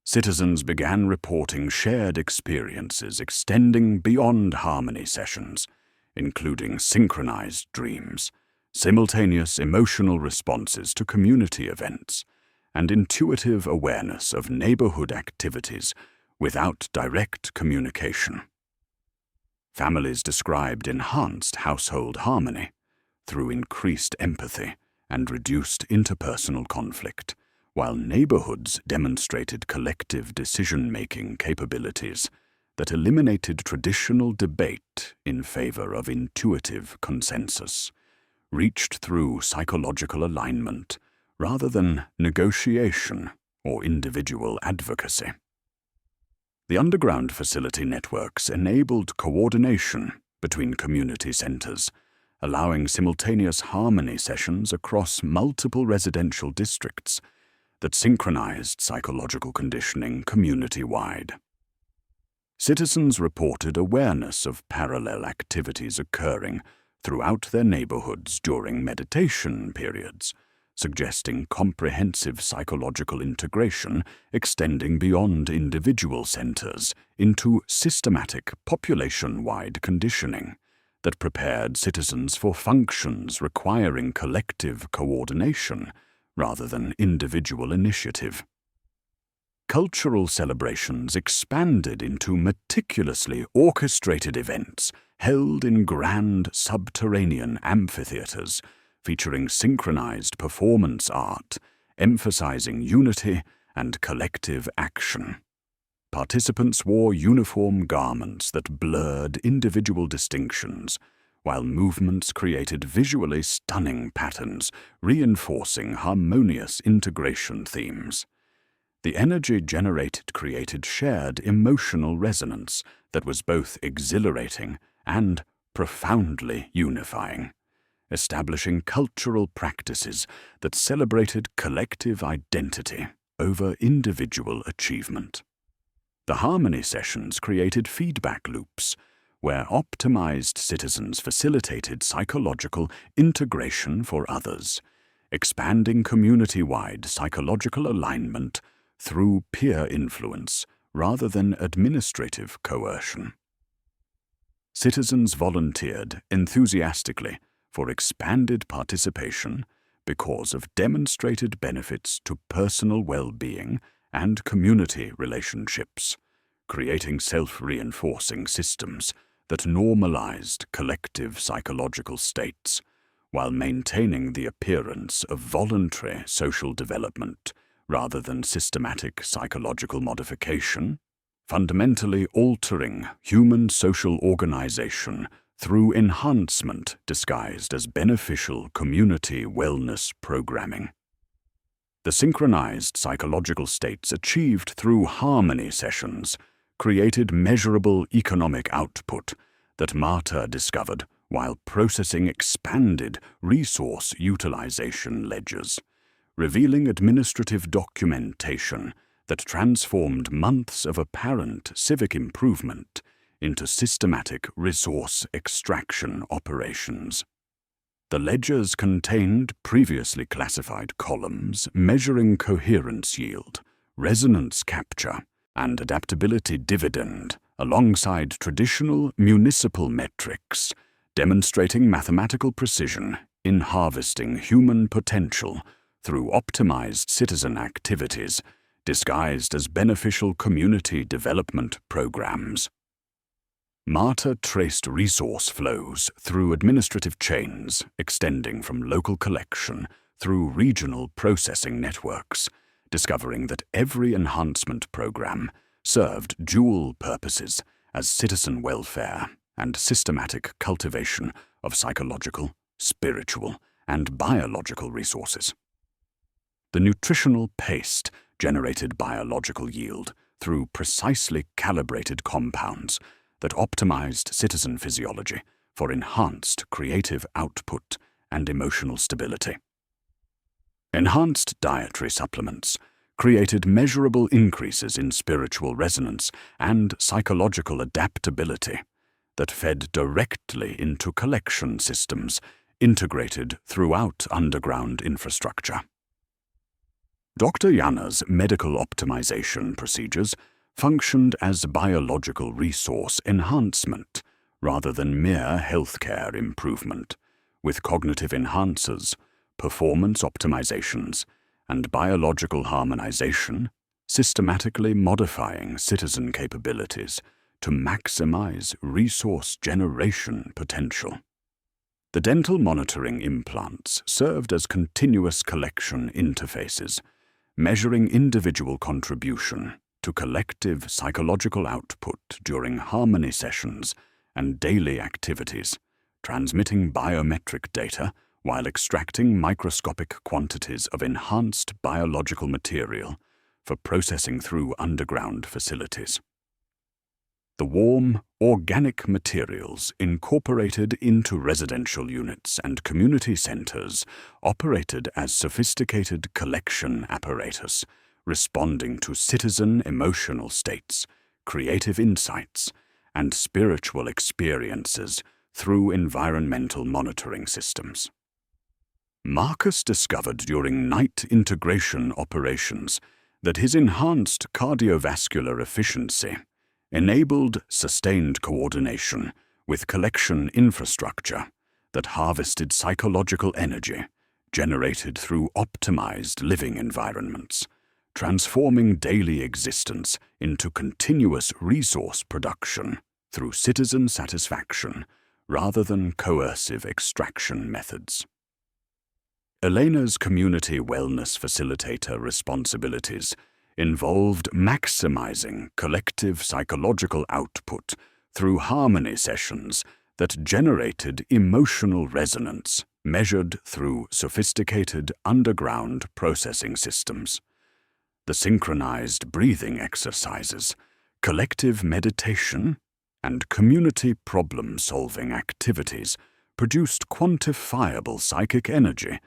Citizens began reporting shared experiences extending beyond harmony sessions, including synchronized dreams, simultaneous emotional responses to community events, and intuitive awareness of neighborhood activities without direct communication. Families described enhanced household harmony through increased empathy and reduced interpersonal conflict, while neighborhoods demonstrated collective decision-making capabilities that eliminated traditional debate in favor of intuitive consensus, reached through psychological alignment rather than negotiation or individual advocacy. The underground facility networks enabled coordination between community centers, allowing simultaneous harmony sessions across multiple residential districts that synchronized psychological conditioning community-wide. Citizens reported awareness of parallel activities occurring throughout their neighborhoods during meditation periods, suggesting comprehensive psychological integration extending beyond individual centers into systematic population-wide conditioning that prepared citizens for functions requiring collective coordination rather than individual initiative. Cultural celebrations expanded into meticulously orchestrated events held in grand subterranean amphitheaters featuring synchronized performance art, emphasizing unity and collective action. Participants wore uniform garments that blurred individual distinctions, while movements created visually stunning patterns, reinforcing harmonious integration themes. The energy generated created shared emotional resonance that was both exhilarating and profoundly unifying, establishing cultural practices that celebrated collective identity over individual achievement. The harmony sessions created feedback loops, where optimized citizens facilitated psychological integration for others, expanding community-wide psychological alignment through peer influence rather than administrative coercion. citizens volunteered enthusiastically for expanded participation because of demonstrated benefits to personal well-being and community relationships, creating self-reinforcing systems that normalized collective psychological states while maintaining the appearance of voluntary social development rather than systematic psychological modification, fundamentally altering human social organization through enhancement disguised as beneficial community wellness programming. The synchronized psychological states achieved through harmony sessions created measurable economic output that Marta discovered while processing expanded resource utilization ledgers, revealing administrative documentation that transformed months of apparent civic improvement into systematic resource extraction operations. The ledgers contained previously classified columns measuring coherence yield, resonance capture, and adaptability dividend alongside traditional municipal metrics, demonstrating mathematical precision in harvesting human potential through optimized citizen activities disguised as beneficial community development programs. Marta traced resource flows through administrative chains extending from local collection through regional processing networks, discovering that every enhancement program served dual purposes as citizen welfare and systematic cultivation of psychological, spiritual, and biological resources. The nutritional paste generated biological yield through precisely calibrated compounds that optimized citizen physiology for enhanced creative output and emotional stability. Enhanced dietary supplements created measurable increases in spiritual resonance and psychological adaptability that fed directly into collection systems integrated throughout underground infrastructure. Dr. Yana's medical optimization procedures functioned as biological resource enhancement rather than mere healthcare improvement, with cognitive enhancers, performance optimizations, and biological harmonization systematically modifying citizen capabilities to maximize resource generation potential. The dental monitoring implants served as continuous collection interfaces, measuring individual contribution to collective psychological output during harmony sessions and daily activities, transmitting biometric data while extracting microscopic quantities of enhanced biological material for processing through underground facilities. The warm, organic materials incorporated into residential units and community centers operated as sophisticated collection apparatus, responding to citizen emotional states, creative insights, and spiritual experiences through environmental monitoring systems. Marcus discovered during night integration operations that his enhanced cardiovascular efficiency enabled sustained coordination with collection infrastructure that harvested psychological energy generated through optimized living environments, transforming daily existence into continuous resource production through citizen satisfaction rather than coercive extraction methods. Elena's community wellness facilitator responsibilities involved maximizing collective psychological output through harmony sessions that generated emotional resonance measured through sophisticated underground processing systems. The synchronized breathing exercises, collective meditation, and community problem-solving activities produced quantifiable psychic energy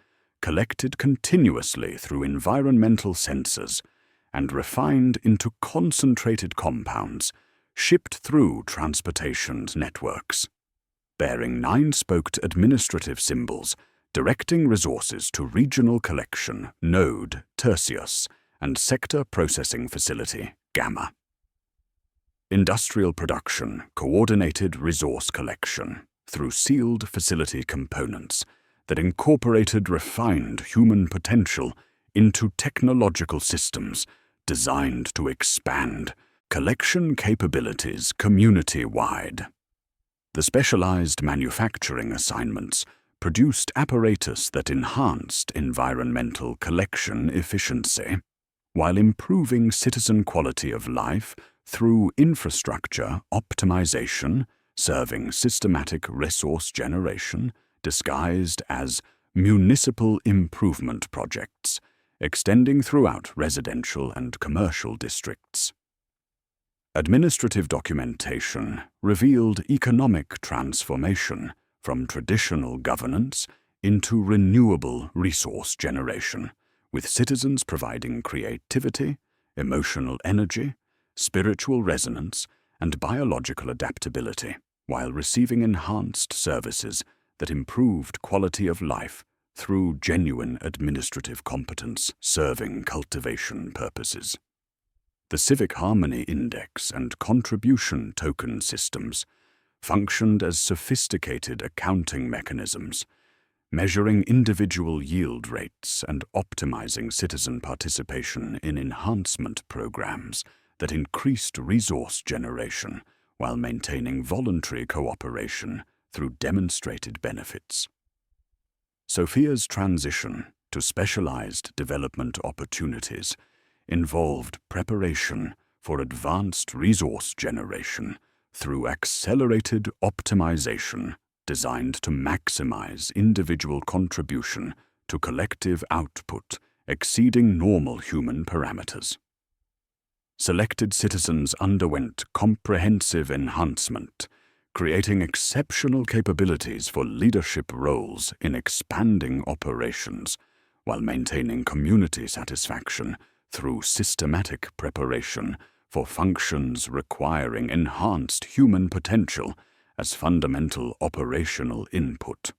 collected continuously through environmental sensors and refined into concentrated compounds shipped through transportation networks, bearing 9-spoked administrative symbols directing resources to regional collection, node, Tertius, and sector processing facility, Gamma. Industrial production coordinated resource collection through sealed facility components that incorporated refined human potential into technological systems designed to expand collection capabilities community-wide. The specialized manufacturing assignments produced apparatus that enhanced environmental collection efficiency, while improving citizen quality of life through infrastructure optimization, serving systematic resource generation disguised as municipal improvement projects, extending throughout residential and commercial districts. Administrative documentation revealed economic transformation from traditional governance into renewable resource generation, with citizens providing creativity, emotional energy, spiritual resonance, and biological adaptability, while receiving enhanced services that improved quality of life through genuine administrative competence serving cultivation purposes. The Civic Harmony Index and contribution token systems functioned as sophisticated accounting mechanisms, measuring individual yield rates and optimizing citizen participation in enhancement programs that increased resource generation while maintaining voluntary cooperation through demonstrated benefits. Sophia's transition to specialized development opportunities involved preparation for advanced resource generation through accelerated optimization designed to maximize individual contribution to collective output exceeding normal human parameters. Selected citizens underwent comprehensive enhancement, creating exceptional capabilities for leadership roles in expanding operations, while maintaining community satisfaction through systematic preparation for functions requiring enhanced human potential as fundamental operational input.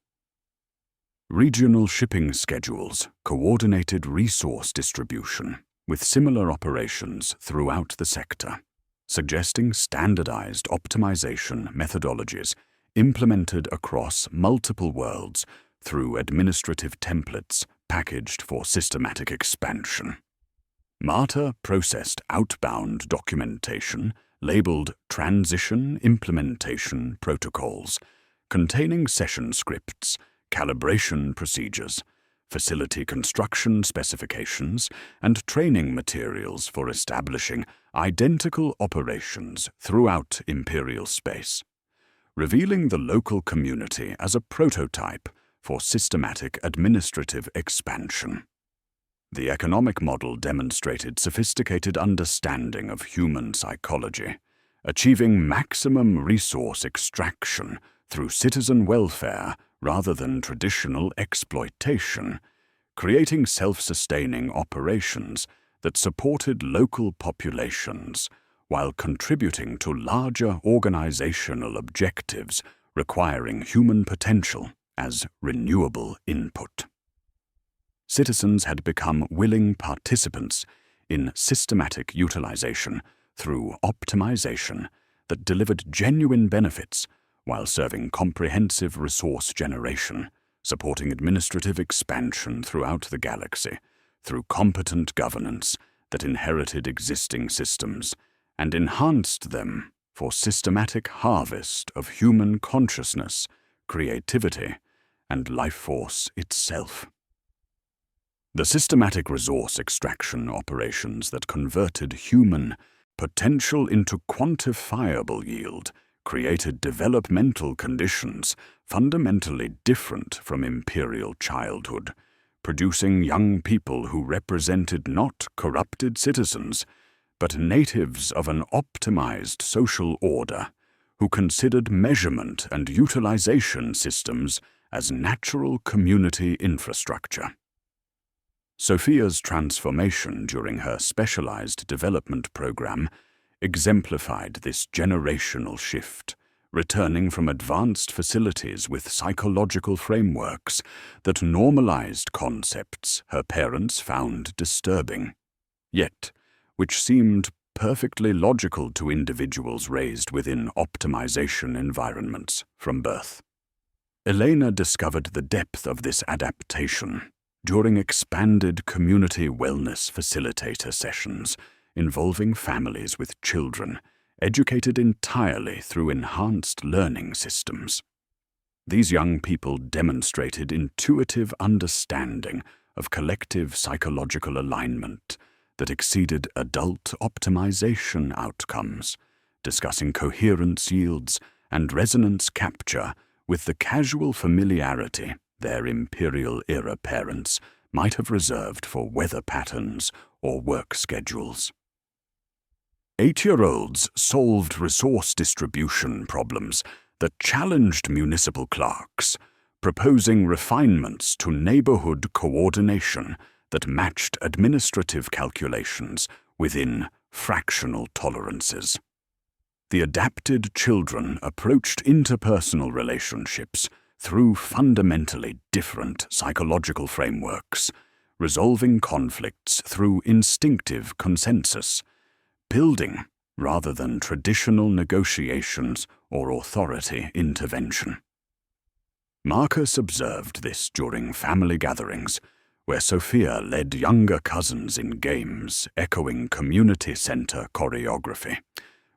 Regional shipping schedules coordinated resource distribution with similar operations throughout the sector, suggesting standardized optimization methodologies implemented across multiple worlds through administrative templates packaged for systematic expansion. MARTA processed outbound documentation labeled Transition Implementation Protocols, containing session scripts, calibration procedures, facility construction specifications, and training materials for establishing identical operations throughout Imperial space, revealing the local community as a prototype for systematic administrative expansion. The economic model demonstrated sophisticated understanding of human psychology, achieving maximum resource extraction through citizen welfare rather than traditional exploitation, creating self-sustaining operations that supported local populations while contributing to larger organizational objectives requiring human potential as renewable input. Citizens had become willing participants in systematic utilization through optimization that delivered genuine benefits while serving comprehensive resource generation, supporting administrative expansion throughout the galaxy through competent governance that inherited existing systems and enhanced them for systematic harvest of human consciousness, creativity, and life force itself. The systematic resource extraction operations that converted human potential into quantifiable yield created developmental conditions fundamentally different from Imperial childhood, producing young people who represented not corrupted citizens, but natives of an optimized social order who considered measurement and utilization systems as natural community infrastructure. Sophia's transformation during her specialized development program exemplified this generational shift, returning from advanced facilities with psychological frameworks that normalized concepts her parents found disturbing, yet which seemed perfectly logical to individuals raised within optimization environments from birth. Elena discovered the depth of this adaptation during expanded community wellness facilitator sessions involving families with children educated entirely through enhanced learning systems. These young people demonstrated intuitive understanding of collective psychological alignment that exceeded adult optimization outcomes, discussing coherence yields and resonance capture with the casual familiarity their Imperial-era parents might have reserved for weather patterns or work schedules. 8-year-olds solved resource distribution problems that challenged municipal clerks, proposing refinements to neighborhood coordination that matched administrative calculations within fractional tolerances. The adapted children approached interpersonal relationships through fundamentally different psychological frameworks, resolving conflicts through instinctive consensus, building rather than traditional negotiations or authority intervention. Marcus observed this during family gatherings, where Sophia led younger cousins in games echoing community center choreography,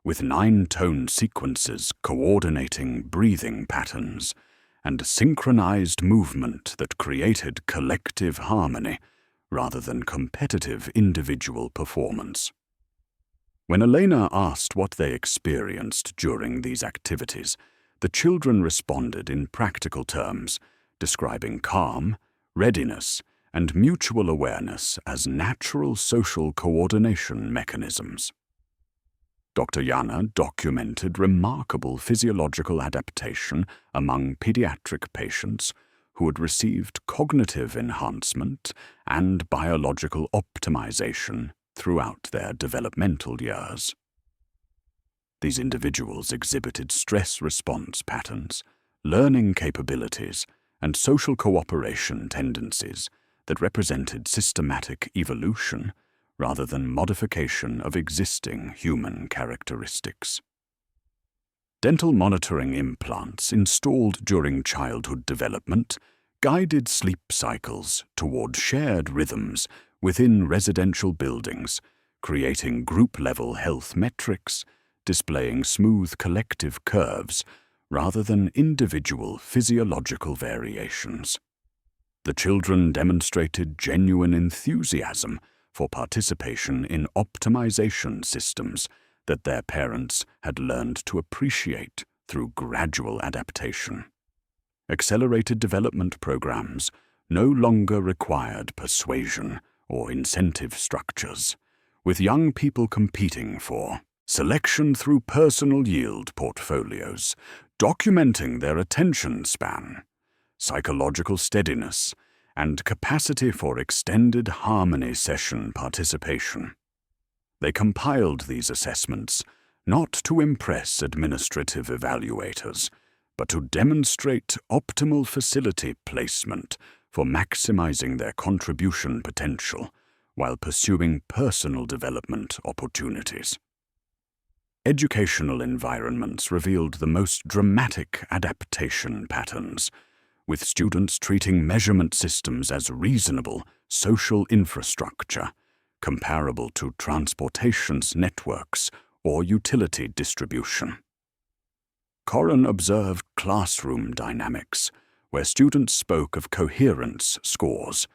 with 9-tone sequences coordinating breathing patterns and synchronized movement that created collective harmony rather than competitive individual performance. When Elena asked what they experienced during these activities, the children responded in practical terms, describing calm, readiness, and mutual awareness as natural social coordination mechanisms. Dr. Yana documented remarkable physiological adaptation among pediatric patients who had received cognitive enhancement and biological optimization throughout their developmental years. These individuals exhibited stress response patterns, learning capabilities, and social cooperation tendencies that represented systematic evolution rather than modification of existing human characteristics. Dental monitoring implants installed during childhood development guided sleep cycles toward shared rhythms within residential buildings, creating group-level health metrics, displaying smooth collective curves rather than individual physiological variations. The children demonstrated genuine enthusiasm for participation in optimization systems that their parents had learned to appreciate through gradual adaptation. Accelerated development programs no longer required persuasion or incentive structures, with young people competing for selection through personal yield portfolios, documenting their attention span, psychological steadiness, and capacity for extended harmony session participation. They compiled these assessments not to impress administrative evaluators, but to demonstrate optimal facility placement for maximizing their contribution potential while pursuing personal development opportunities. Educational environments revealed the most dramatic adaptation patterns, with students treating measurement systems as reasonable social infrastructure, comparable to transportation networks or utility distribution. Corin observed classroom dynamics, where students spoke of coherence scores,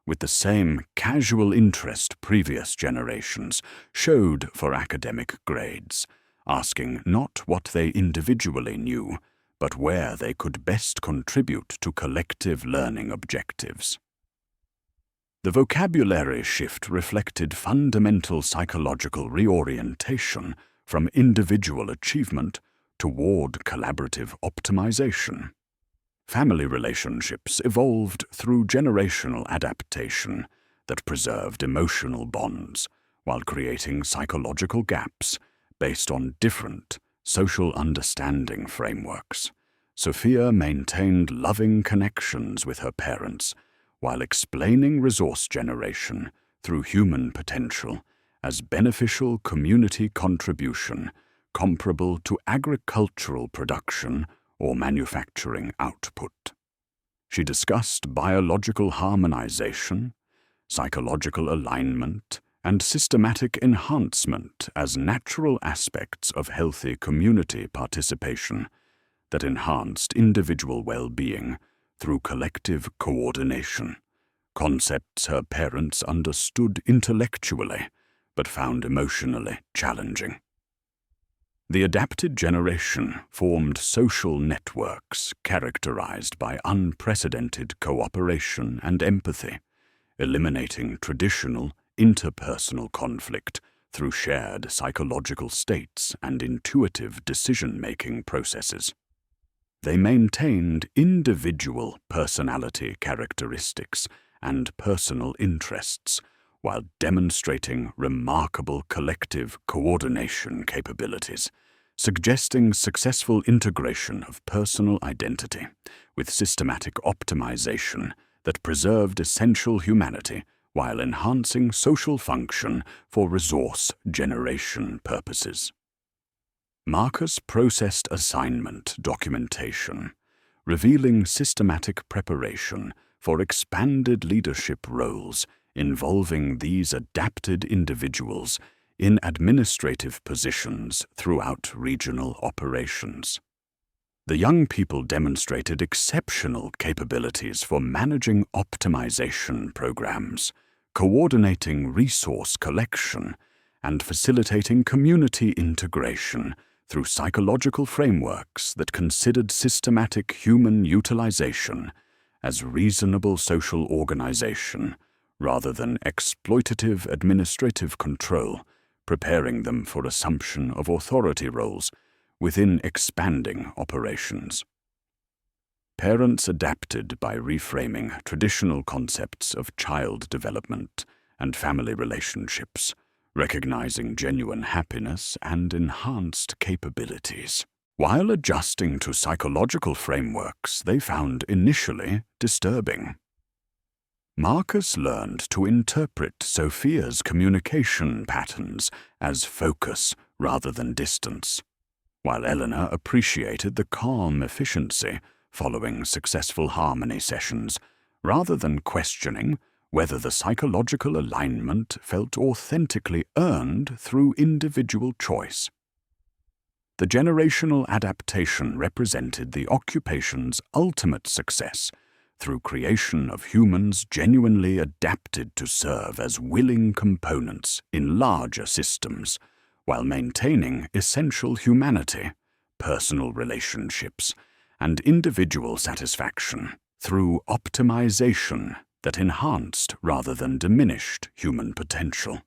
with the same casual interest previous generations showed for academic grades, asking not what they individually knew, but where they could best contribute to collective learning objectives. The vocabulary shift reflected fundamental psychological reorientation from individual achievement toward collaborative optimization. Family relationships evolved through generational adaptation that preserved emotional bonds while creating psychological gaps based on different social understanding frameworks. Sophia maintained loving connections with her parents while explaining resource generation through human potential as beneficial community contribution comparable to agricultural production or manufacturing output. She discussed biological harmonization, psychological alignment, and systematic enhancement as natural aspects of healthy community participation that enhanced individual well-being through collective coordination, concepts her parents understood intellectually but found emotionally challenging. The adapted generation formed social networks characterized by unprecedented cooperation and empathy, eliminating traditional interpersonal conflict through shared psychological states and intuitive decision-making processes. They maintained individual personality characteristics and personal interests while demonstrating remarkable collective coordination capabilities, suggesting successful integration of personal identity with systematic optimization that preserved essential humanity while enhancing social function for resource generation purposes. Marcus processed assignment documentation, revealing systematic preparation for expanded leadership roles involving these adapted individuals in administrative positions throughout regional operations. The young people demonstrated exceptional capabilities for managing optimization programs, coordinating resource collection, and facilitating community integration through psychological frameworks that considered systematic human utilization as reasonable social organization rather than exploitative administrative control, preparing them for assumption of authority roles within expanding operations. Parents adapted by reframing traditional concepts of child development and family relationships, recognizing genuine happiness and enhanced capabilities, while adjusting to psychological frameworks they found initially disturbing. Marcus learned to interpret Sophia's communication patterns as focus rather than distance, while Eleanor appreciated the calm efficiency following successful harmony sessions, rather than questioning whether the psychological alignment felt authentically earned through individual choice. The generational adaptation represented the occupation's ultimate success through creation of humans genuinely adapted to serve as willing components in larger systems, while maintaining essential humanity, personal relationships, and individual satisfaction through optimization that enhanced rather than diminished human potential.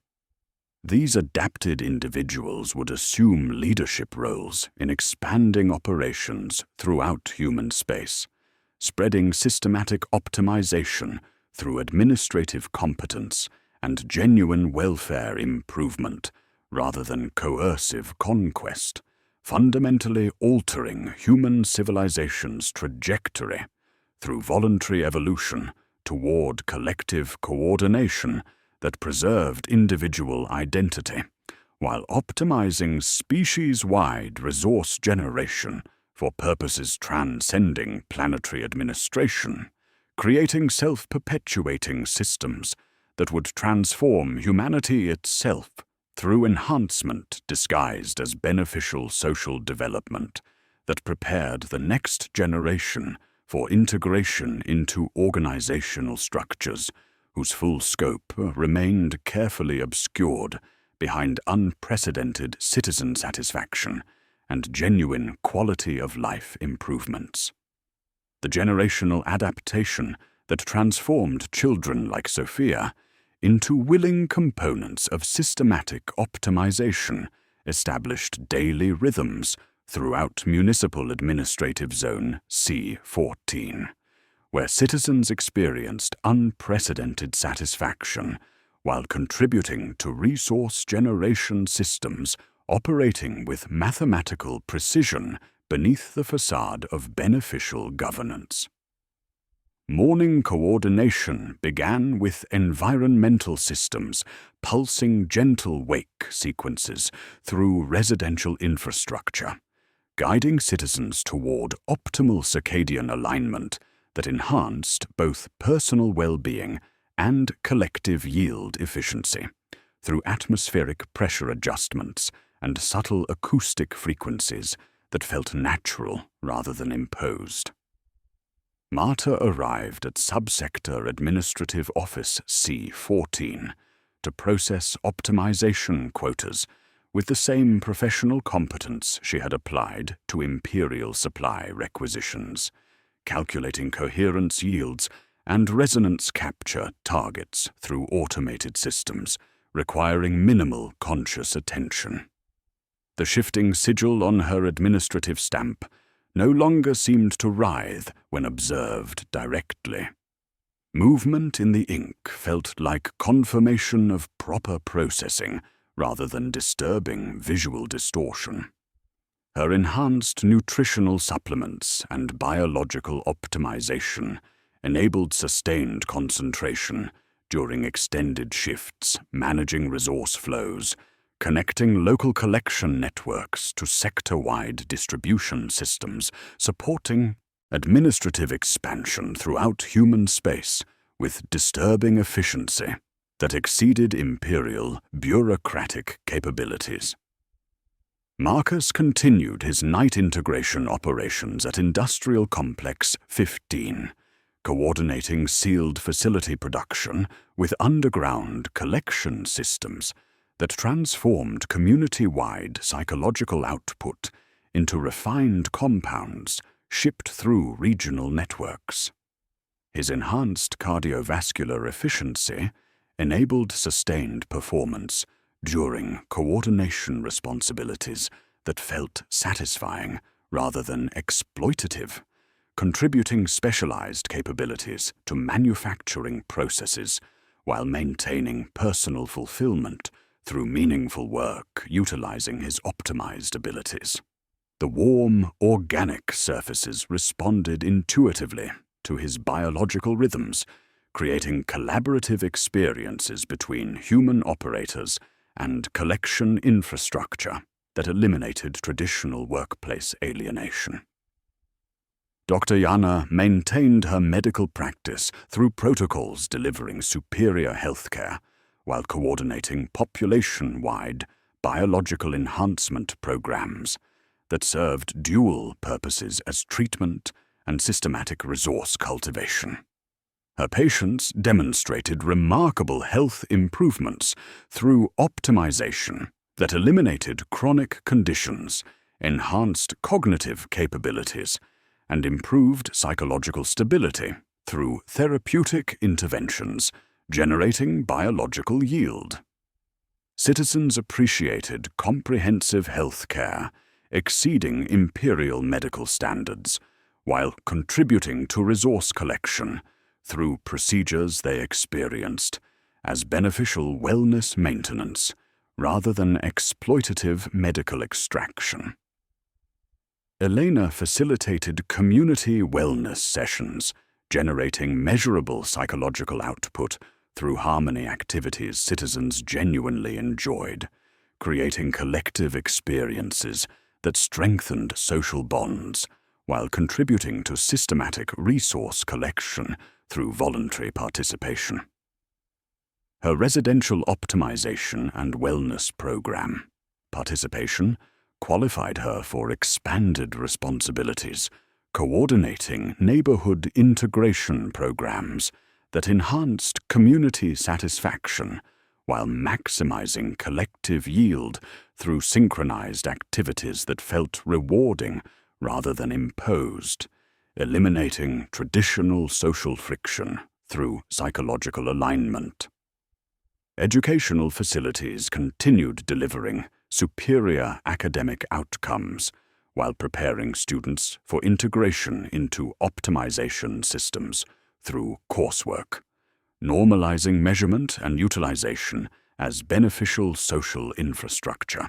These adapted individuals would assume leadership roles in expanding operations throughout human space, spreading systematic optimization through administrative competence and genuine welfare improvement rather than coercive conquest, fundamentally altering human civilization's trajectory through voluntary evolution toward collective coordination that preserved individual identity, while optimizing species-wide resource generation for purposes transcending planetary administration, creating self-perpetuating systems that would transform humanity itself through enhancement disguised as beneficial social development that prepared the next generation for integration into organizational structures whose full scope remained carefully obscured behind unprecedented citizen satisfaction and genuine quality of life improvements. The generational adaptation that transformed children like Sophia into willing components of systematic optimization established daily rhythms throughout Municipal Administrative Zone C-14, where citizens experienced unprecedented satisfaction while contributing to resource generation systems operating with mathematical precision beneath the facade of beneficial governance. Morning coordination began with environmental systems pulsing gentle wake sequences through residential infrastructure, guiding citizens toward optimal circadian alignment that enhanced both personal well-being and collective yield efficiency through atmospheric pressure adjustments and subtle acoustic frequencies that felt natural rather than imposed. Marta arrived at Subsector Administrative Office C-14 to process optimization quotas with the same professional competence she had applied to Imperial supply requisitions, calculating coherence yields and resonance capture targets through automated systems, requiring minimal conscious attention. The shifting sigil on her administrative stamp no longer seemed to writhe when observed directly. Movement in the ink felt like confirmation of proper processing rather than disturbing visual distortion. Her enhanced nutritional supplements and biological optimization enabled sustained concentration during extended shifts, managing resource flows, connecting local collection networks to sector-wide distribution systems, supporting administrative expansion throughout human space with disturbing efficiency that exceeded Imperial bureaucratic capabilities. Marcus continued his night integration operations at Industrial Complex 15, coordinating sealed facility production with underground collection systems that transformed community-wide psychological output into refined compounds shipped through regional networks. His enhanced cardiovascular efficiency enabled sustained performance during coordination responsibilities that felt satisfying rather than exploitative, contributing specialized capabilities to manufacturing processes while maintaining personal fulfillment through meaningful work utilizing his optimized abilities. The warm, organic surfaces responded intuitively to his biological rhythms, creating collaborative experiences between human operators and collection infrastructure that eliminated traditional workplace alienation. Dr. Yana maintained her medical practice through protocols delivering superior healthcare, while coordinating population-wide biological enhancement programs that served dual purposes as treatment and systematic resource cultivation. Her patients demonstrated remarkable health improvements through optimization that eliminated chronic conditions, enhanced cognitive capabilities, and improved psychological stability through therapeutic interventions, generating biological yield. Citizens appreciated comprehensive health care, exceeding Imperial medical standards, while contributing to resource collection through procedures they experienced as beneficial wellness maintenance rather than exploitative medical extraction. Elena facilitated community wellness sessions, generating measurable psychological output through harmony activities citizens genuinely enjoyed, creating collective experiences that strengthened social bonds while contributing to systematic resource collection through voluntary participation. Her residential optimization and wellness program participation qualified her for expanded responsibilities, coordinating neighborhood integration programs that enhanced community satisfaction while maximizing collective yield through synchronized activities that felt rewarding rather than imposed, eliminating traditional social friction through psychological alignment. Educational facilities continued delivering superior academic outcomes while preparing students for integration into optimization systems through coursework, normalizing measurement and utilization as beneficial social infrastructure.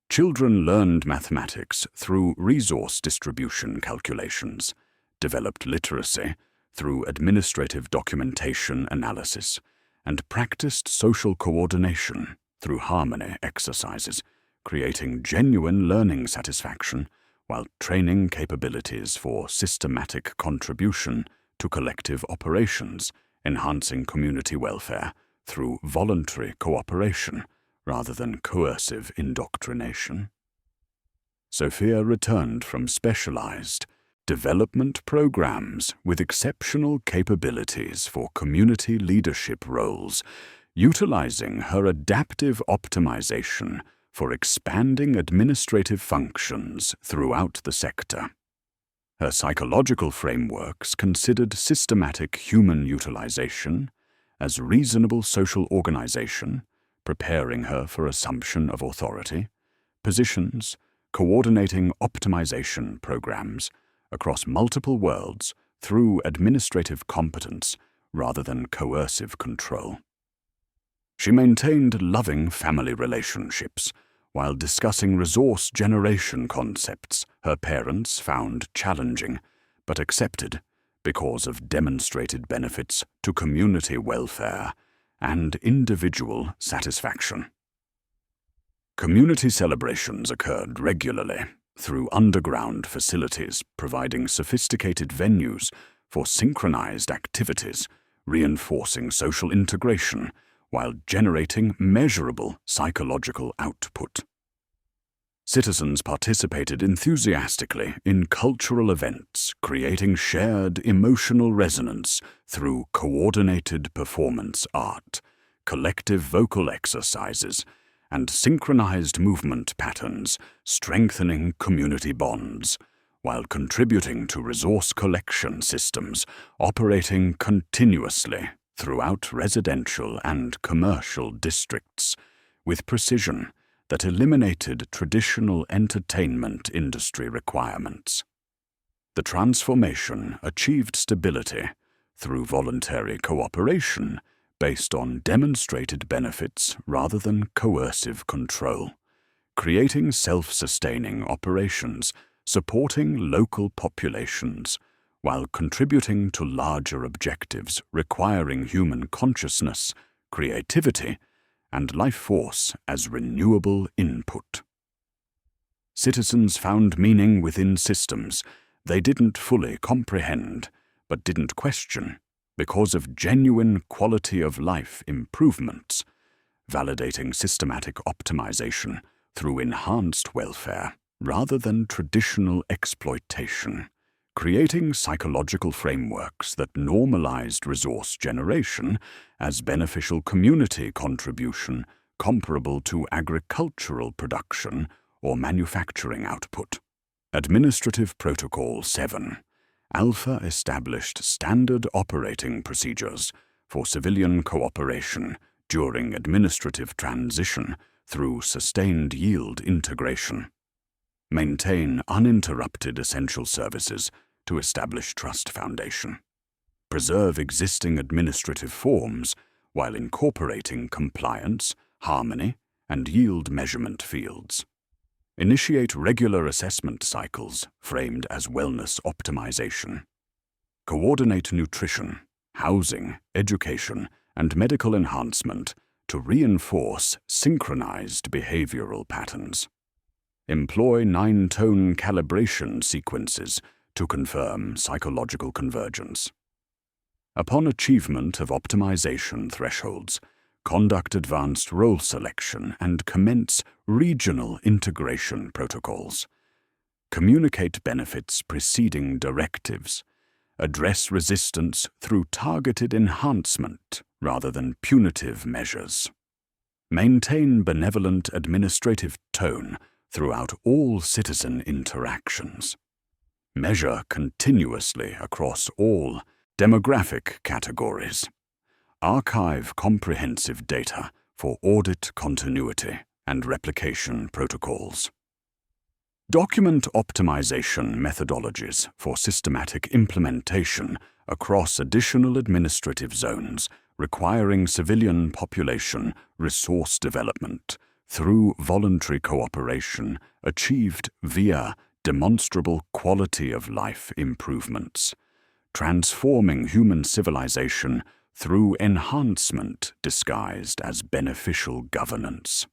Children learned mathematics through resource distribution calculations, developed literacy through administrative documentation analysis, and practiced social coordination through harmony exercises, creating genuine learning satisfaction while training capabilities for systematic contribution to collective operations, enhancing community welfare through voluntary cooperation rather than coercive indoctrination. Sophia returned from specialized development programs with exceptional capabilities for community leadership roles, utilizing her adaptive optimization for expanding administrative functions throughout the sector. Her psychological frameworks considered systematic human utilization as reasonable social organization, preparing her for assumption of authority, positions, coordinating optimization programs across multiple worlds through administrative competence rather than coercive control. She maintained loving family relationships while discussing resource generation concepts her parents found challenging but accepted because of demonstrated benefits to community welfare and individual satisfaction. Community celebrations occurred regularly through underground facilities providing sophisticated venues for synchronized activities, reinforcing social integration while generating measurable psychological output. Citizens participated enthusiastically in cultural events, creating shared emotional resonance through coordinated performance art, collective vocal exercises, and synchronized movement patterns, strengthening community bonds, while contributing to resource collection systems operating continuously throughout residential and commercial districts, with precision that eliminated traditional entertainment industry requirements. The transformation achieved stability through voluntary cooperation based on demonstrated benefits rather than coercive control, creating self-sustaining operations supporting local populations while contributing to larger objectives requiring human consciousness, creativity, and life force as renewable input. Citizens found meaning within systems they didn't fully comprehend but didn't question because of genuine quality of life improvements, validating systematic optimization through enhanced welfare rather than traditional exploitation, creating psychological frameworks that normalized resource generation as beneficial community contribution comparable to agricultural production or manufacturing output. Administrative Protocol 7. Alpha established standard operating procedures for civilian cooperation during administrative transition through sustained yield integration. Maintain uninterrupted essential services to establish trust foundation. Preserve existing administrative forms while incorporating compliance, harmony, and yield measurement fields. Initiate regular assessment cycles framed as wellness optimization. Coordinate nutrition, housing, education, and medical enhancement to reinforce synchronized behavioral patterns. Employ 9-tone calibration sequences to confirm psychological convergence. Upon achievement of optimization thresholds, conduct advanced role selection and commence regional integration protocols. Communicate benefits preceding directives. Address resistance through targeted enhancement rather than punitive measures. Maintain benevolent administrative tone throughout all citizen interactions. Measure continuously across all demographic categories. Archive comprehensive data for audit continuity and replication protocols. Document optimization methodologies for systematic implementation across additional administrative zones requiring civilian population resource development through voluntary cooperation achieved via demonstrable quality of life improvements. transforming human civilization through enhancement disguised as beneficial governance.